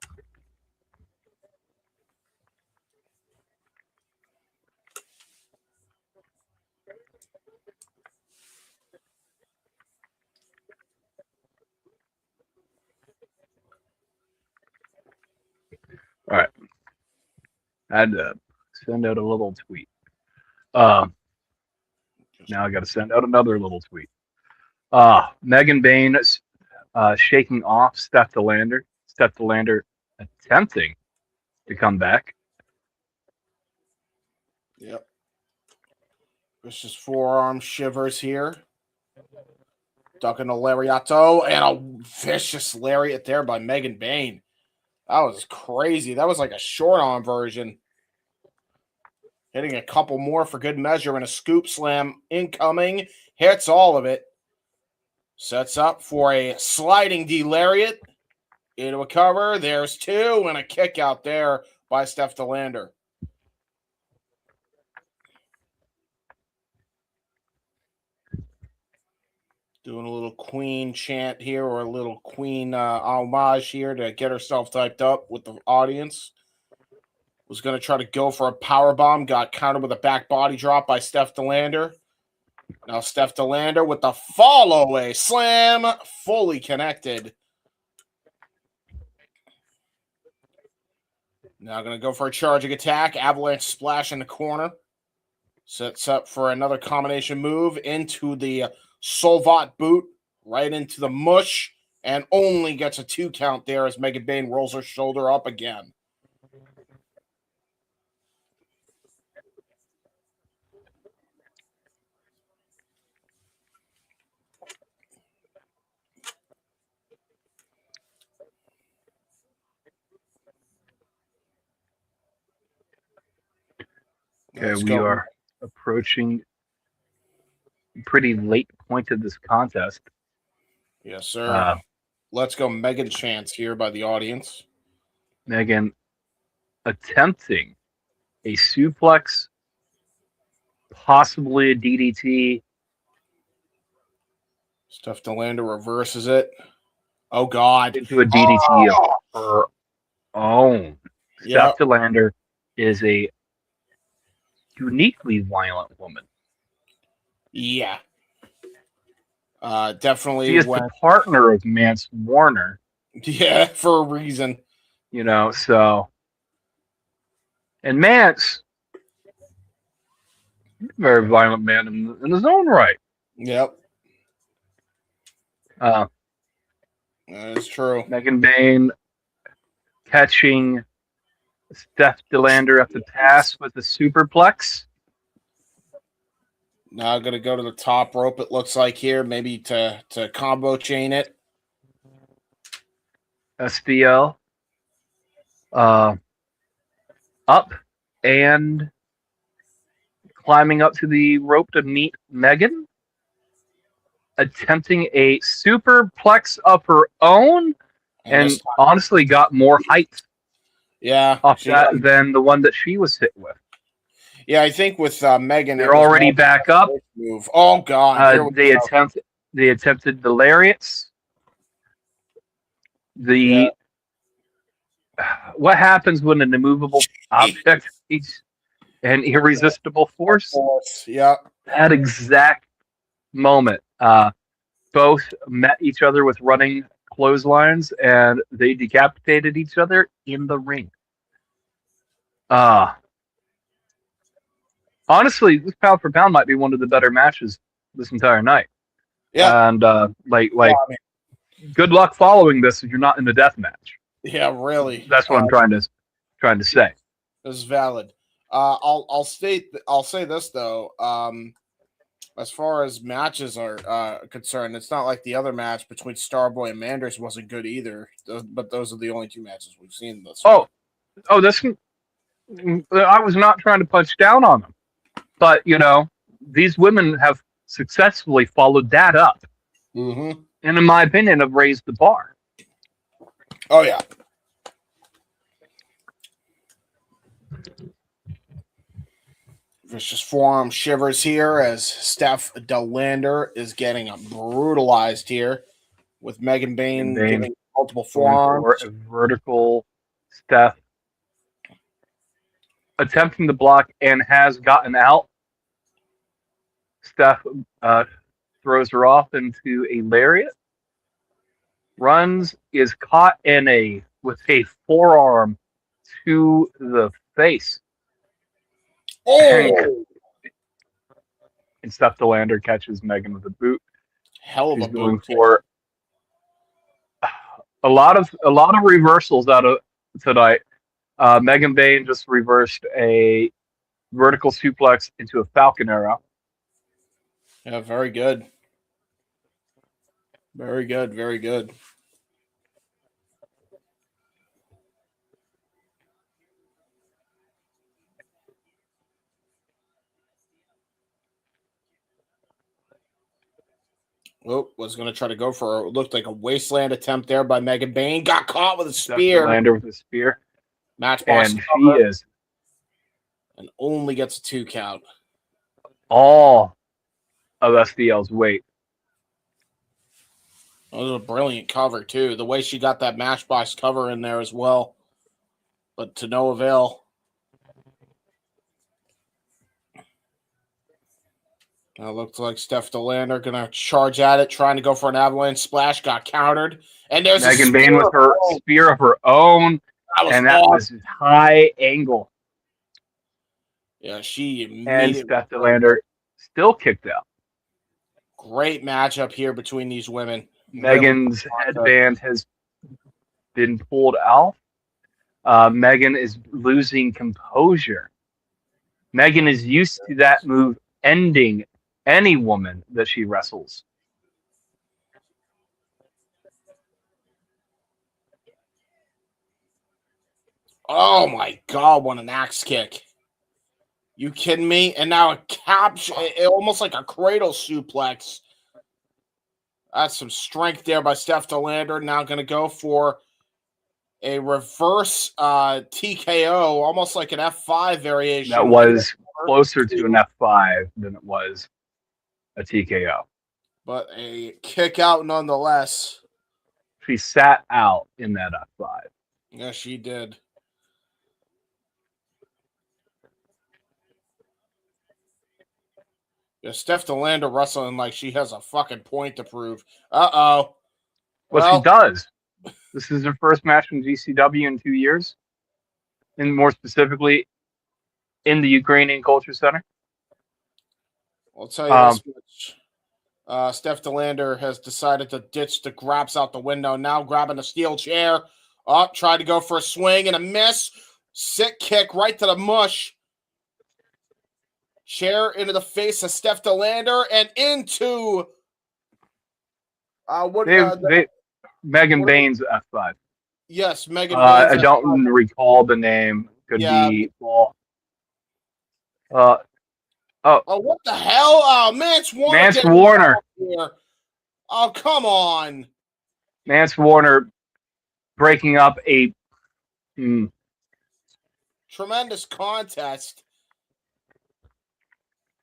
All right. I had to send out a little tweet. Now I got to send out another little tweet. Megan Bayne shaking off Steph DeLander. Steph DeLander attempting to come back. Yep. Vicious forearm shivers here. Ducking a lariato and a vicious lariat there by Megan Bayne. That was crazy. That was like a short arm version. Hitting a couple more for good measure and a scoop slam incoming. Hits all of it. Sets up for a sliding D lariat. Into a cover. There's 2 and a kick out there by Steph DeLander. Doing a little Queen chant here or a little Queen homage here to get herself typed up with the audience. Was going to try to go for a powerbomb. Got countered with a back body drop by Steph DeLander. Now Steph DeLander with the follow-away slam. Fully connected. Now going to go for a charging attack. Avalanche splash in the corner. Sets up for another combination move into the Solvat boot. Right into the mush. And only gets a 2 count there as Megan Bayne rolls her shoulder up again. Okay, we are approaching a pretty late point of this contest. Yes, sir. Let's go Megan chants here by the audience. Megan attempting a suplex, possibly a DDT. Steph DeLander reverses it. Oh, God. Into a DDT of her own. Steph DeLander is a uniquely violent woman. Yeah. Definitely. She is the partner of Mance Warner. Yeah, for a reason. You know, so. And Mance, very violent man in his own right. Yep. That is true. Megan Bayne catching Steph DeLander at the pass with the superplex. Now going to go to the top rope, it looks like here, maybe to combo chain it. SDL. Up and climbing up to the rope to meet Megan. Attempting a superplex of her own. And honestly got more height off that than the one that she was hit with. Yeah, I think with Megan, they're already back up. Move. Oh God! They attempted the lariats. What happens when an immovable object is an irresistible force? Yeah, that exact moment, both met each other with running clotheslines, and they decapitated each other in the ring. Honestly, this pound for pound might be one of the better matches this entire night. Yeah, and good luck following this if you're not in the death match. Yeah, really. That's what I'm trying to say. This is valid. I'll say this though. As far as matches are concerned, it's not like the other match between Starboy and Manders wasn't good either. But those are the only two matches we've seen this. I was not trying to punch down on them, but these women have successfully followed that up, and in my opinion, have raised the bar. Oh yeah. Vicious forearm shivers here as Steph DeLander is getting brutalized here with Megan Bayne giving multiple forearms. A vertical Steph attempting to block and has gotten out. Steph throws her off into a lariat. Runs, is caught with a forearm to the face. Oh! And Steph DeLander catches Megan with a boot. Hell of a boot. For a lot of reversals out of tonight. Megan Bayne just reversed a vertical suplex into a Falcon Arrow. Yeah, very good. Very good, very good. Oh, was going to try to go for it looked like a wasteland attempt there by Megan Bayne. Got caught with a spear. Lander with a spear. Matchbox. And she is. And only gets a 2 count. All of SDL's weight. That was a brilliant cover, too. The way she got that Matchbox cover in there as well. But to no avail. Now looks like Steph DeLander going to charge at it, trying to go for an avalanche splash. Got countered. And there's Megan Bayne with her spear of her own. That was high angle. Yeah, she immediately. And Steph DeLander still kicked out. Great matchup here between these women. Megan's headband has been pulled out. Megan is losing composure. Megan is used to that move ending any woman that she wrestles. Oh my God, what an axe kick. You kidding me? And now a capture, almost like a cradle suplex. That's some strength there by Steph DeLander. Now going to go for a reverse TKO, almost like an F5 variation. That was closer to an F5 than it was a TKO. But a kick out nonetheless. She sat out in that F5. Yeah, she did. Yeah, Steph DeLander wrestling like she has a fucking point to prove. Uh-oh. Well, she does. This is her first match from GCW in 2 years, and more specifically, in the Ukrainian Culture Center. I'll tell you this much. Steph DeLander has decided to ditch the grabs out the window. Now grabbing a steel chair. Tried to go for a swing and a miss. Sick kick right to the mush. Chair into the face of Steph DeLander and into Megan Bayne's F5. Yes, Megan Bayne's I don't recall the name. Could be Paul. Oh, what the hell? Oh, Mance Warner. Mance Warner. Oh, come on. Mance Warner breaking up a tremendous contest.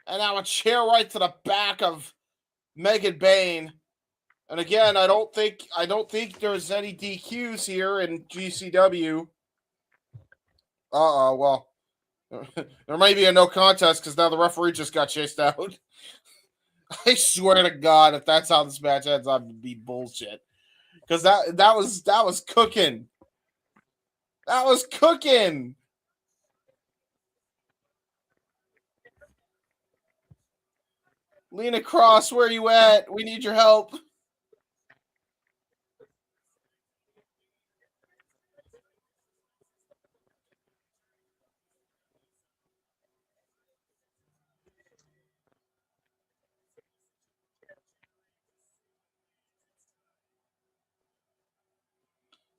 And now a chair right to the back of Megan Bayne. And again, I don't think there's any DQs here in GCW. Well, there may be a no contest because now the referee just got chased out. I swear to God, if that's how this match ends, I'd be bullshit. Because that was cooking. That was cooking. Lena Cross, where you at? We need your help.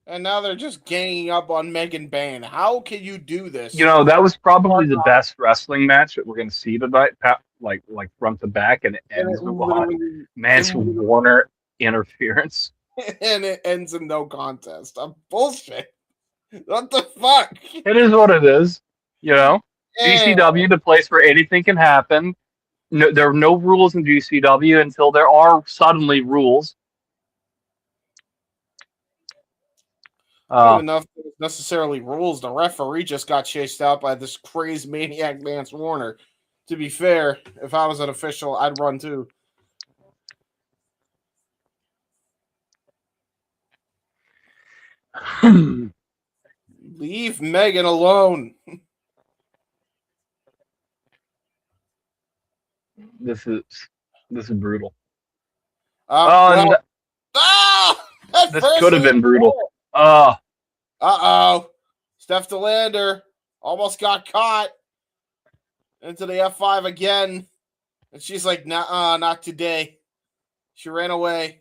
And now they're just ganging up on Megan Bayne. How can you do this? You know, that was probably the best wrestling match that we're going to see tonight, like front to back, and it ends with Mance Warner interference. And it ends in no contest. I'm bullshit. What the fuck? It is what it is. You know, GCW, the place where anything can happen. No, there are no rules in GCW until there are suddenly rules. I don't even know if there's necessarily rules. The referee just got chased out by this crazed maniac Mance Warner. To be fair, if I was an official, I'd run too. Leave Megan alone. This is brutal. This could have been brutal. Steph DeLander almost got caught into the F5 again. And she's like, nah, not today. She ran away.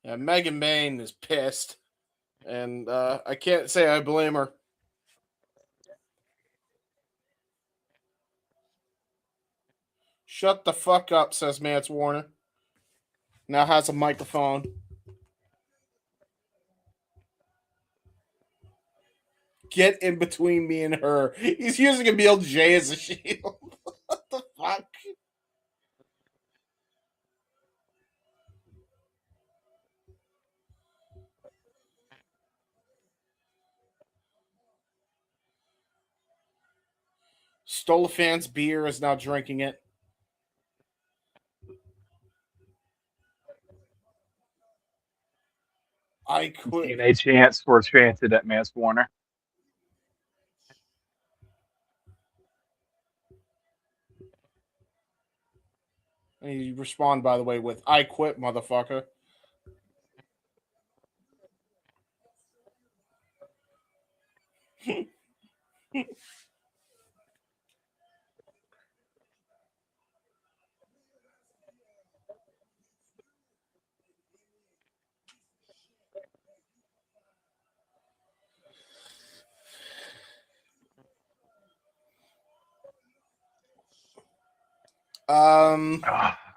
Yeah, Megan Bayne is pissed. And I can't say I blame her. Shut the fuck up, says Mance Warner. Now has a microphone. Get in between me and her. He's using Emil J as a shield. What the fuck? Stolifan's beer is now drinking it. I quit. A chance for chanted at Mance Warner. And he respond, by the way, with "I quit, motherfucker."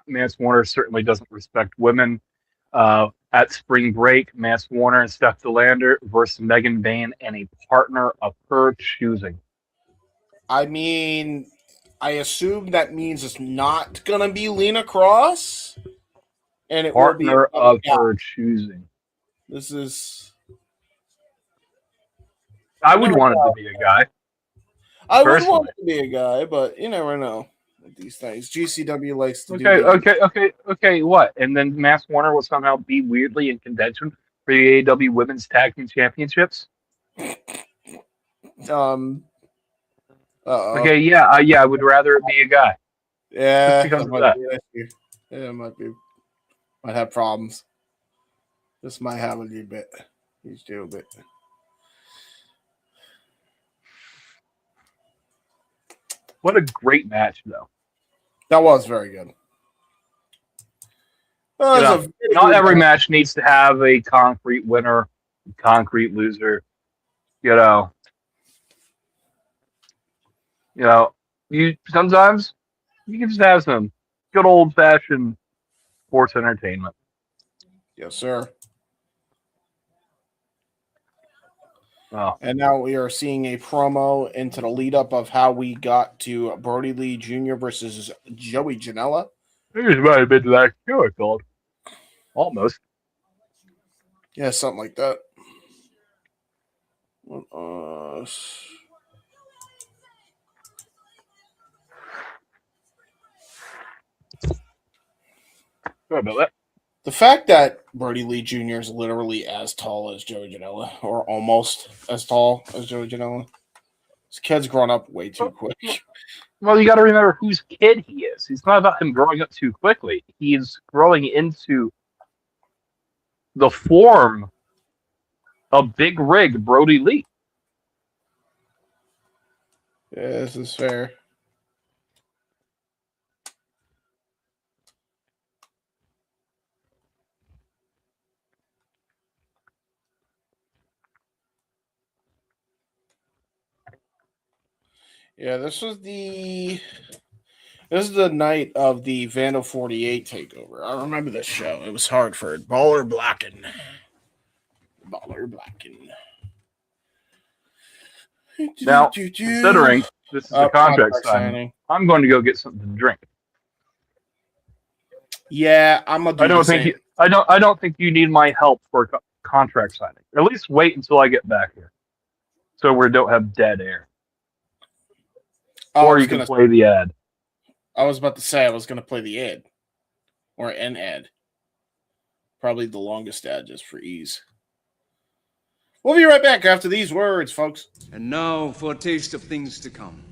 Mance Warner certainly doesn't respect women. At spring break, Mance Warner and Steph DeLander versus Megan Bayne and a partner of her choosing. I mean, I assume that means it's not gonna be Lena Cross, and it partner will be of her choosing. This is. I would want it to be a guy. I would want it to be a guy, but you never know. with these things. GCW likes to Okay. What? And then Mass Warner will somehow be weirdly in contention for the AEW Women's Tag Team Championships. Okay, yeah, I would rather it be a guy. Yeah, because of that. Yeah, might have problems. This might have a little bit. He's still a bit. What a great match, though. That was very good. Not every match needs to have a concrete winner, concrete loser. You sometimes you can just have some good old fashioned sports entertainment. Yes, sir. Oh. And now we are seeing a promo into the lead up of how we got to Brodie Lee Jr. versus Joey Janela. It might have been like called. Almost. Yeah, something like that. Sorry about that. The fact that Brodie Lee Jr. is literally as tall as Joey Janela, or almost as tall as Joey Janela. This kid's grown up way too quick. Well, you got to remember whose kid he is. It's not about him growing up too quickly. He's growing into the form of Big Rig Brodie Lee. Yeah, this is fair. Yeah, this is the night of the Vandal 48 takeover. I remember this show. It was Hartford. Baller Blackin'. Now, considering this is a contract signing, I'm going to go get something to drink. Yeah, I'm gonna. I don't think you need my help for a contract signing. At least wait until I get back here, so we don't have dead air. Or you can play the ad. I was about to say I was going to play the ad. Or an ad. Probably the longest ad just for ease. We'll be right back after these words, folks. And now for a taste of things to come.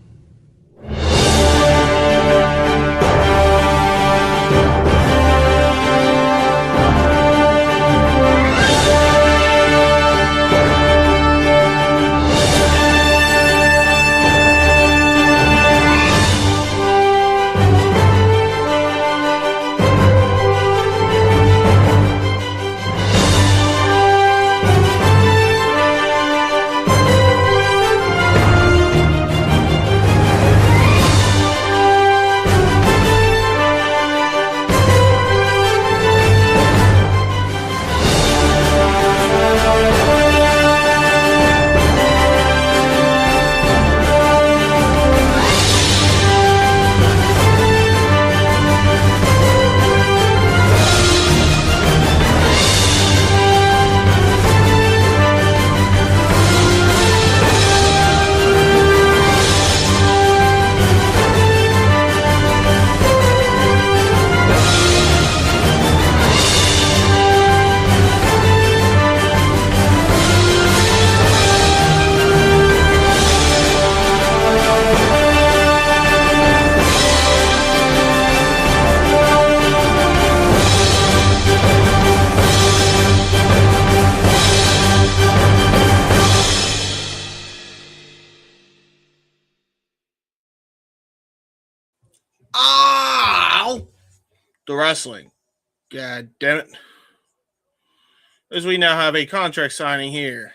The wrestling. God damn it. As we now have a contract signing here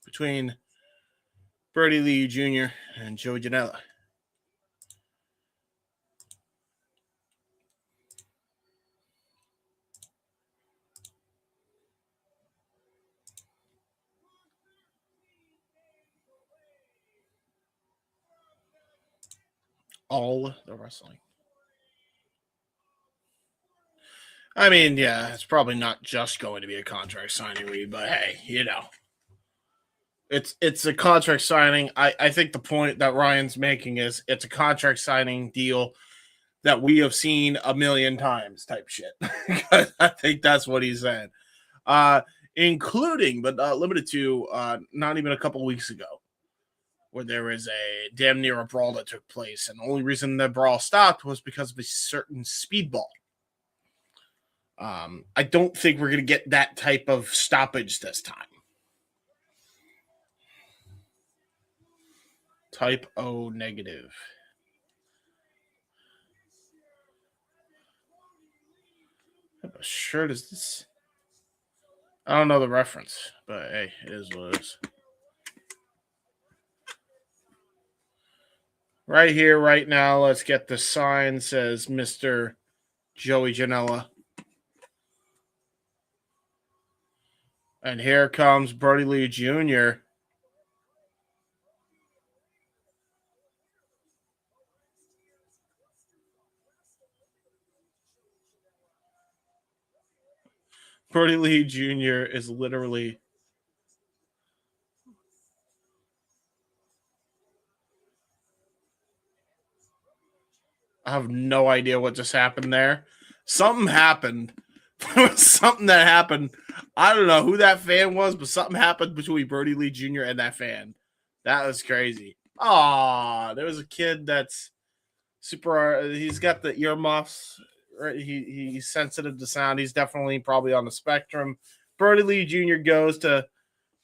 between Brodie Lee Jr. and Joey Janela. All the wrestling. I mean, yeah, it's probably not just going to be a contract signing read, but hey, it's a contract signing. I think the point that Ryan's making is it's a contract signing deal that we have seen a million times type shit. I think that's what he said. Including, but not limited to, not even a couple weeks ago, where there was a damn near a brawl that took place. And the only reason the brawl stopped was because of a certain speedball. I don't think we're going to get that type of stoppage this time. Type O negative. What shirt is this? I don't know the reference, but hey, it is what it is. Right here, right now, let's get the sign says Mr. Joey Janela. And here comes Brodie Lee Jr. Brodie Lee Jr. is literally... I have no idea what just happened there. Something happened. There was something that happened. I don't know who that fan was, but something happened between Brodie Lee Jr. and that fan. That was crazy. Aw, there was a kid that's super... He's got the earmuffs. Right? He's sensitive to sound. He's definitely probably on the spectrum. Brodie Lee Jr. goes to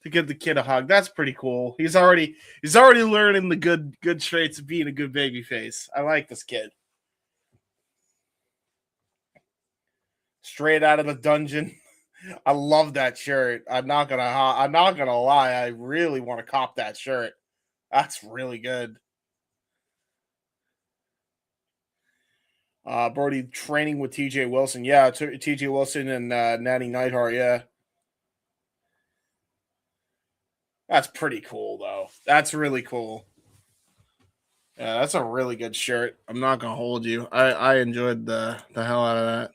give the kid a hug. That's pretty cool. He's already learning the good traits of being a good baby face. I like this kid. Straight out of the dungeon. I love that shirt. I'm not gonna lie. I really want to cop that shirt. That's really good. Brodie training with TJ Wilson. Yeah, TJ Wilson and Natty Neidhart. Yeah. That's pretty cool, though. That's really cool. Yeah, that's a really good shirt. I'm not gonna hold you. I enjoyed the hell out of that.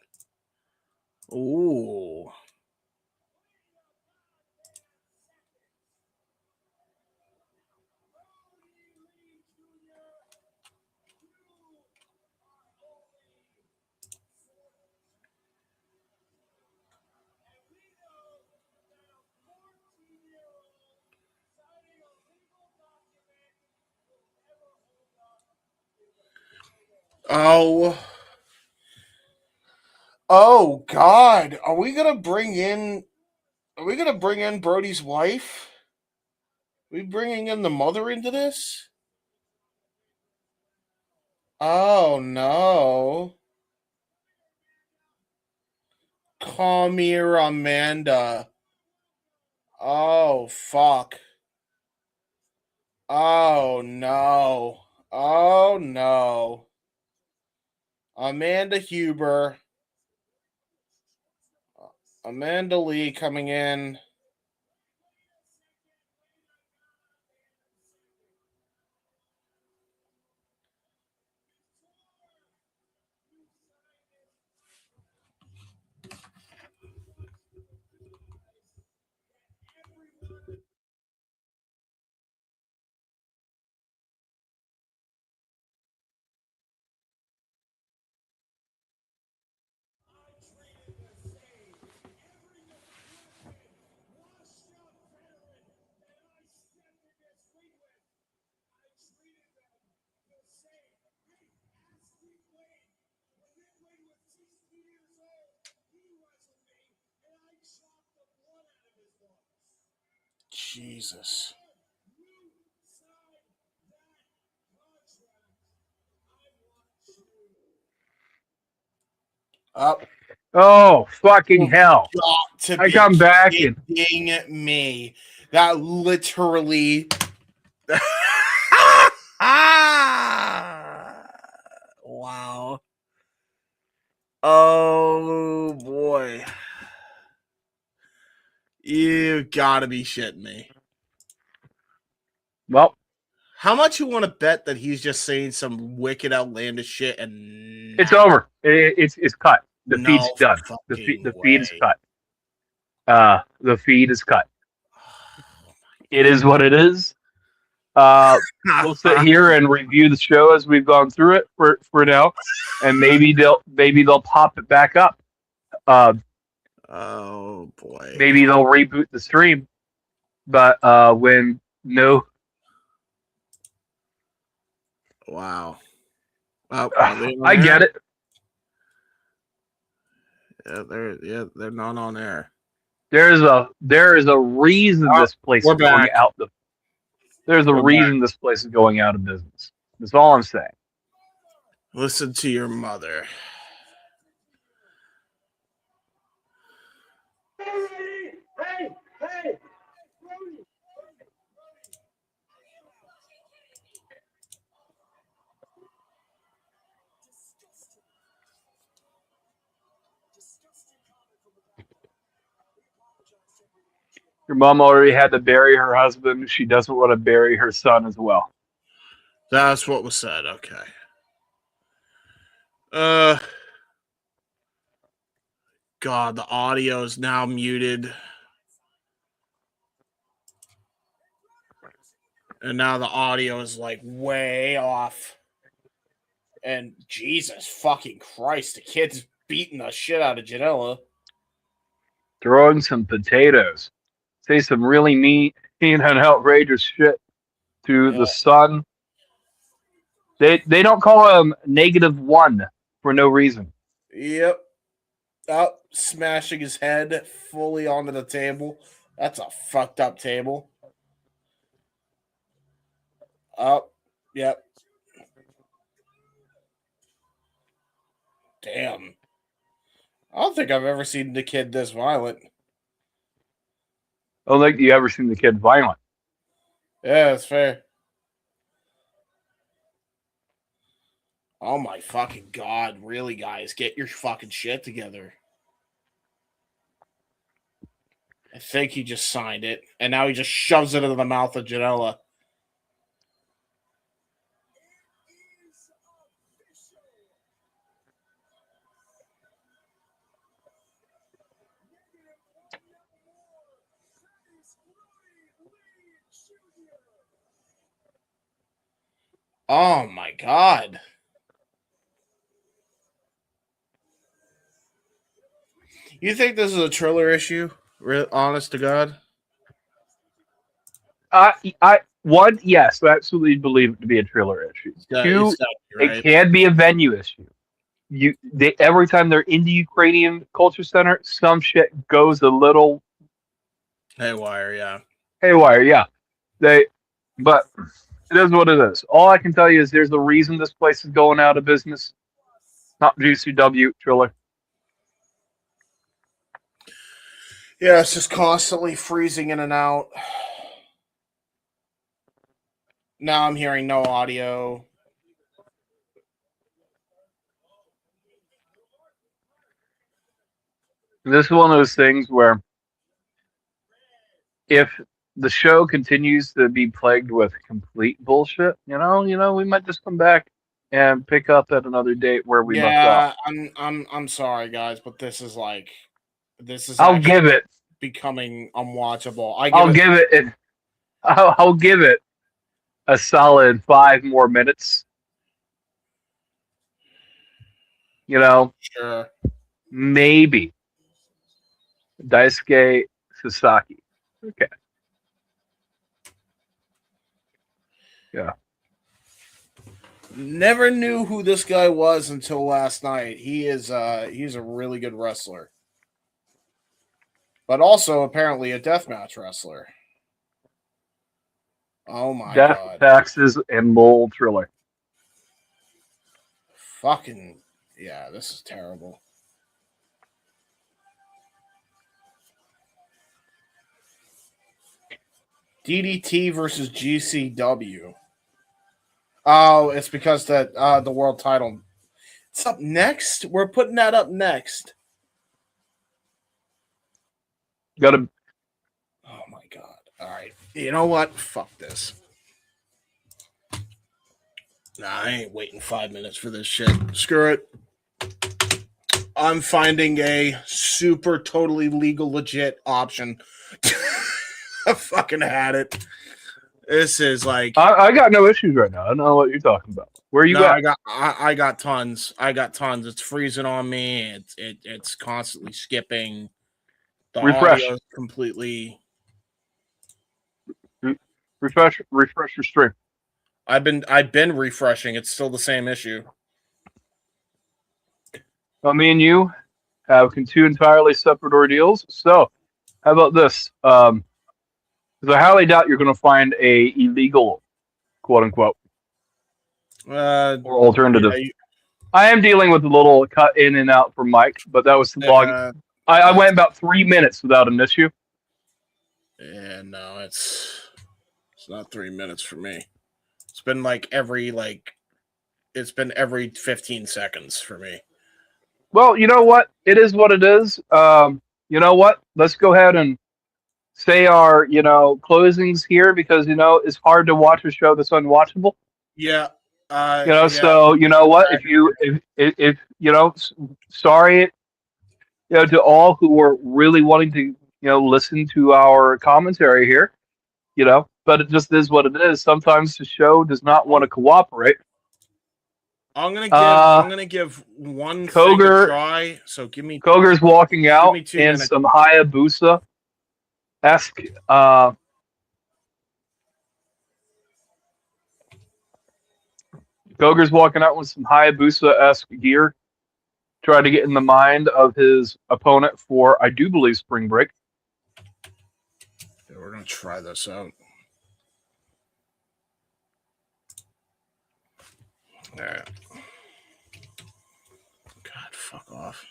Ooh. Oh God. Are we gonna bring in Brodie's wife? Are we bringing in the mother into this? Oh no. Come here, Amanda. Oh fuck. Oh no. Oh no. Amanda Huber. Amanda Lee coming in. Jesus. Up. Oh, fucking hell. I come back and me. That literally wow. Oh boy. You gotta be shitting me. well, How much you want to bet that he's just saying some wicked outlandish shit and it's over. It's cut. The No feed's done. The fucking feed is way. cut. The feed is cut. It is what it is. We'll sit here and review the show as we've gone through it for now, and maybe they'll pop it back up. Oh boy. Maybe they'll reboot the stream, but when no. Wow. Oh, I get it. Yeah, they're not on air. There is a reason this place is going out. There's a reason this place is going out of business. That's all I'm saying. Listen to your mother. Hey! Your mom already had to bury her husband. She doesn't want to bury her son as well. That's what was said. Okay. God, the audio is now muted. And now the audio is like way off. And Jesus fucking Christ, the kid's beating the shit out of Janela. Throwing some potatoes. Say some really mean and outrageous shit to the son. They don't call him -1 for no reason. Yep. Up, smashing his head fully onto the table. That's a fucked up table. Up, yep. Damn. I don't think I've ever seen the kid this violent. I don't think you ever seen the kid violent. Yeah, that's fair. Oh my fucking God. Really, guys? Get your fucking shit together. I think he just signed it. And now he just shoves it into the mouth of Janela. Oh my God. You think this is a Triller issue? Honest to God? Yes, I absolutely believe it to be a Triller issue. Two, right. It can be a venue issue. Every time they're in the Ukrainian Culture Center, some shit goes a little haywire, yeah. But it is what it is. All I can tell you is there's a reason this place is going out of business. Not GCW, Triller. Yeah, it's just constantly freezing in and out. Now I'm hearing no audio. This is one of those things where if the show continues to be plagued with complete bullshit, we might just come back and pick up at another date where we left off. I'm sorry, guys, but this is I'll give it becoming unwatchable. I'll give it a solid 5 more minutes. Sure. Maybe Daisuke Sasaki. Okay. Yeah. Never knew who this guy was until last night. He's a really good wrestler. But also apparently a deathmatch wrestler. Oh my God. Death, taxes, and mole Triller. Fucking yeah, this is terrible. DDT versus GCW. Oh, it's because the world title. It's up next. We're putting that up next. Oh my God. All right. You know what? Fuck this. Nah, I ain't waiting 5 minutes for this shit. Screw it. I'm finding a super totally legal legit option. I fucking had it. This is like I got no issues right now. I don't know what you're talking about. Where are you at? I got tons. I got tons. It's freezing on me. It's constantly skipping. The Refresh. audio is completely. Refresh your stream. I've been refreshing. It's still the same issue. Well, me and you have two entirely separate ordeals. So, how about this? Because I highly doubt you're going to find a illegal, quote unquote, or alternative. Yeah, I am dealing with a little cut in and out for Mike, but that was long. I went about 3 minutes without an issue. Yeah, no, it's not 3 minutes for me. It's been every 15 seconds for me. Well, you know what? It is what it is. You know what? Let's go ahead and say our, closings here because, it's hard to watch a show that's unwatchable. Yeah. So, you know what? If sorry, to all who are really wanting to, listen to our commentary here, but it just is what it is. Sometimes the show does not want to cooperate. I'm gonna give one thing a try. So give me. Cogar's walking out in 2 minutes. some Hayabusa-esque. Cogar's walking out with some Hayabusa-esque gear, trying to get in the mind of his opponent for, I do believe, Spring Break. Yeah, we're gonna try this out. All right. God, fuck off.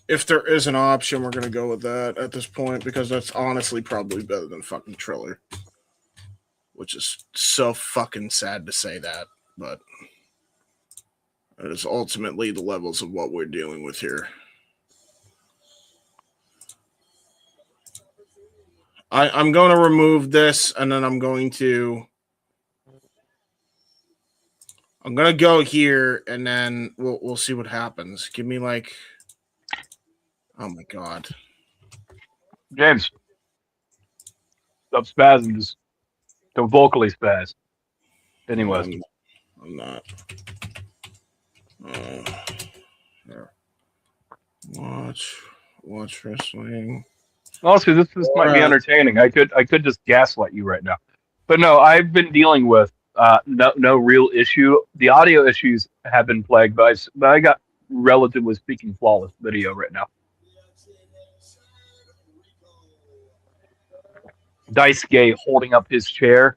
If there is an option, we're going to go with that at this point because that's honestly probably better than fucking Triller. Which is so fucking sad to say that, but it is ultimately the levels of what we're dealing with here. I'm going to remove this and then I'm going to go here and then we'll see what happens. Give me oh my god. James. Stop spazzing, just don't vocally spaz. Anyways. I'm not. There. Watch wrestling. Honestly, this might be entertaining. I could just gaslight you right now. But no, I've been dealing with no real issue. The audio issues have been plagued by, but I got, relatively speaking, flawless video right now. Daisuke holding up his chair.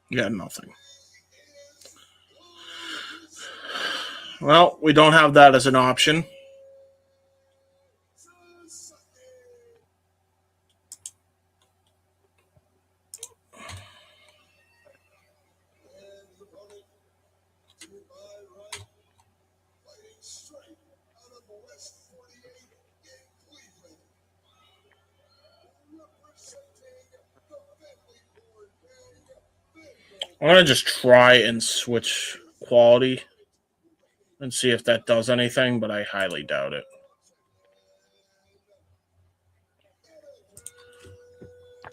Yeah, nothing. Well, we don't have that as an option. I'm going to just try and switch quality and see if that does anything, but I highly doubt it.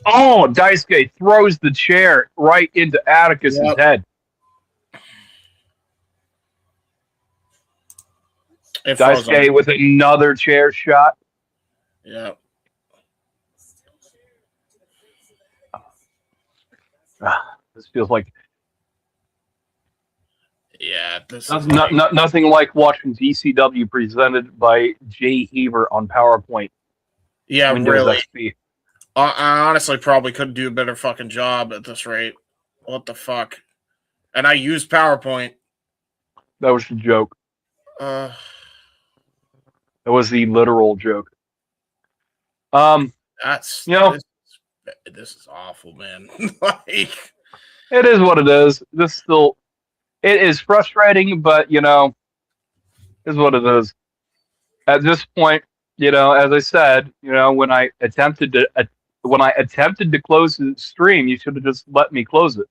Oh, Daisuke throws the chair right into Atticus' head. Daisuke with another chair shot. Yeah. This feels like this is nothing like watching GCW presented by Jay Hebert on PowerPoint. Yeah, Windows really. XP. I honestly probably could do a better fucking job at this rate. What the fuck? And I use PowerPoint. That was the joke. That was the literal joke. That's this is awful, man. Like, it is what it is. It is frustrating, but is what it is. At this point, as I said, when I attempted to close the stream, you should have just let me close it.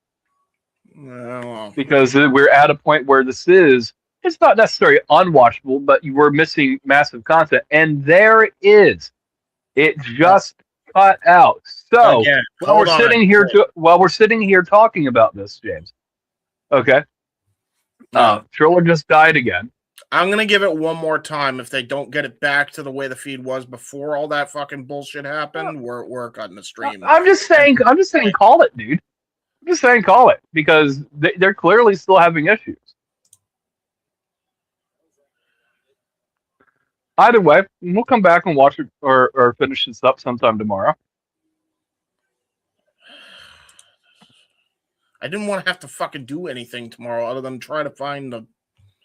Well, because we're at a point where it's not necessarily unwatchable, but you were missing massive content, and there it just cut out. So again, while we're sitting here talking about this, James, okay, Triller just died again. I'm gonna give it one more time. If they don't get it back to the way the feed was before all that fucking bullshit happened, we're cutting the stream. I'm just saying, call it, dude. I'm just saying, call it, because they're clearly still having issues. Either way, we'll come back and watch it or finish this up sometime tomorrow. I didn't want to have to fucking do anything tomorrow other than try to find the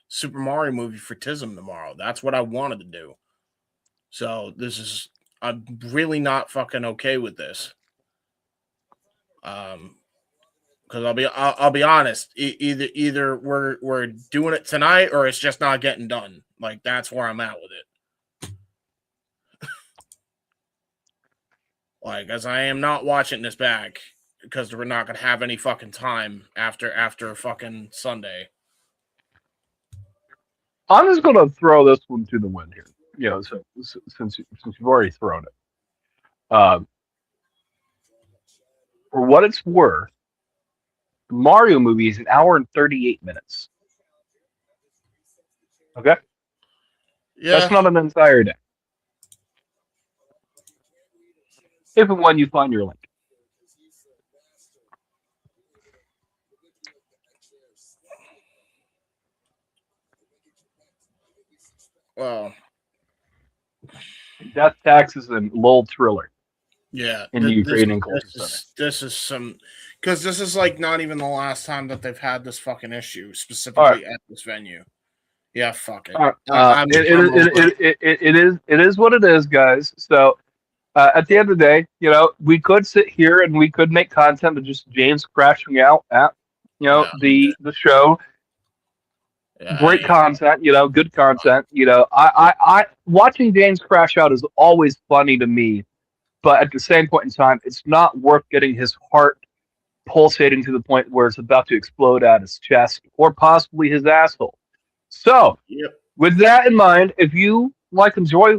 Super Mario movie for Tism tomorrow. That's what I wanted to do. So I'm really not fucking okay with this. Because I'll be honest, either we're doing it tonight or it's just not getting done. Like, that's where I'm at with it. Like, as I am not watching this back because we're not gonna have any fucking time after fucking Sunday. I'm just gonna throw this one to the wind here. You know, so since you've already thrown it, for what it's worth, the Mario movie is 1 hour and 38 minutes. Okay, Yeah, that's not an entire day. If and when you find your link. well, Death taxes and lol Triller. yeah, In the Ukrainian Cultural Center. This is some, because this is like not even the last time that they've had this fucking issue specifically at this venue. Yeah, fuck it. It is what it is, guys. So at the end of the day, you know, we could sit here and we could make content of just James crashing out at, you know, the show. Yeah, Great content, you know, good content. You know, I watching James crash out is always funny to me, but at the same point in time, it's not worth getting his heart pulsating to the point where it's about to explode out his chest or possibly his asshole. So, with that in mind, if you enjoy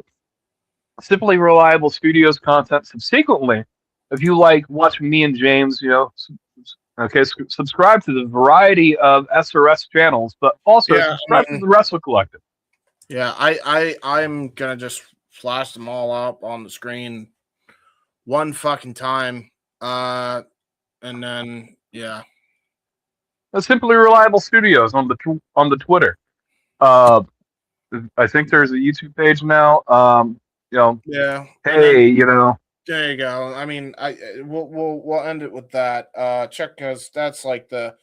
Simply Reliable Studios content subsequently, if you like watching me and James, you know, subscribe to the variety of SRS channels, but also subscribe to the Wrestle Collective. Yeah, I'm gonna just flash them all up on the screen one fucking time, and then Simply Reliable Studios on the Twitter. I think there's a YouTube page now. You know, hey, you know. There you go. I mean, we'll end it with that. Check, because that's like the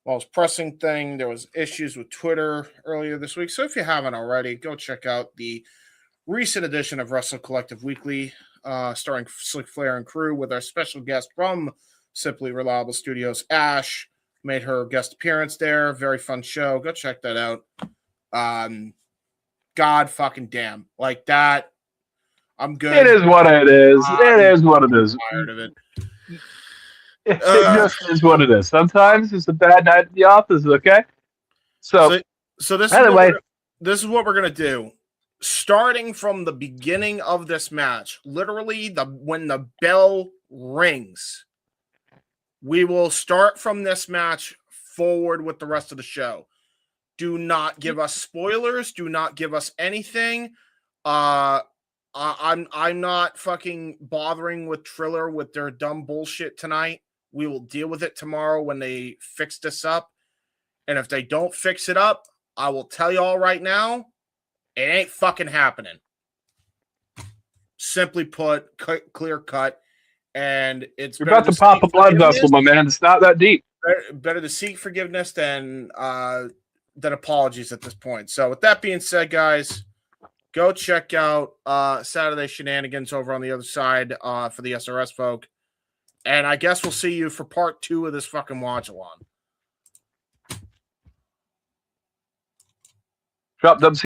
most pressing thing. There was issues with Twitter earlier this week, so if you haven't already, go check out the recent edition of Wrestle Collective Weekly, starring Slick Flair and crew, with our special guest from Simply Reliable Studios, Ash. Made her guest appearance there. Very fun show. Go check that out. God fucking damn, like that. I'm good. It is what it is. It is what it is. I'm tired of it. It just is what it is. Sometimes it's a bad night at the office. Okay. So this anyway, this is what we're gonna do. Starting from the beginning of this match, literally when the bell rings, we will start from this match forward with the rest of the show. Do not give us spoilers. Do not give us anything. I'm not fucking bothering with Triller with their dumb bullshit tonight. We will deal with it tomorrow when they fix this up. And if they don't fix it up, I will tell you all right now, it ain't fucking happening. Simply put, clear cut. And it's you're about to pop a blood vessel, my man. It's not that deep. Better to seek forgiveness than apologies at this point. So with that being said, guys, go check out Saturday Shenanigans over on the other side for the SRS folk. And I guess we'll see you for part 2 of this fucking watch-along. Drop WC.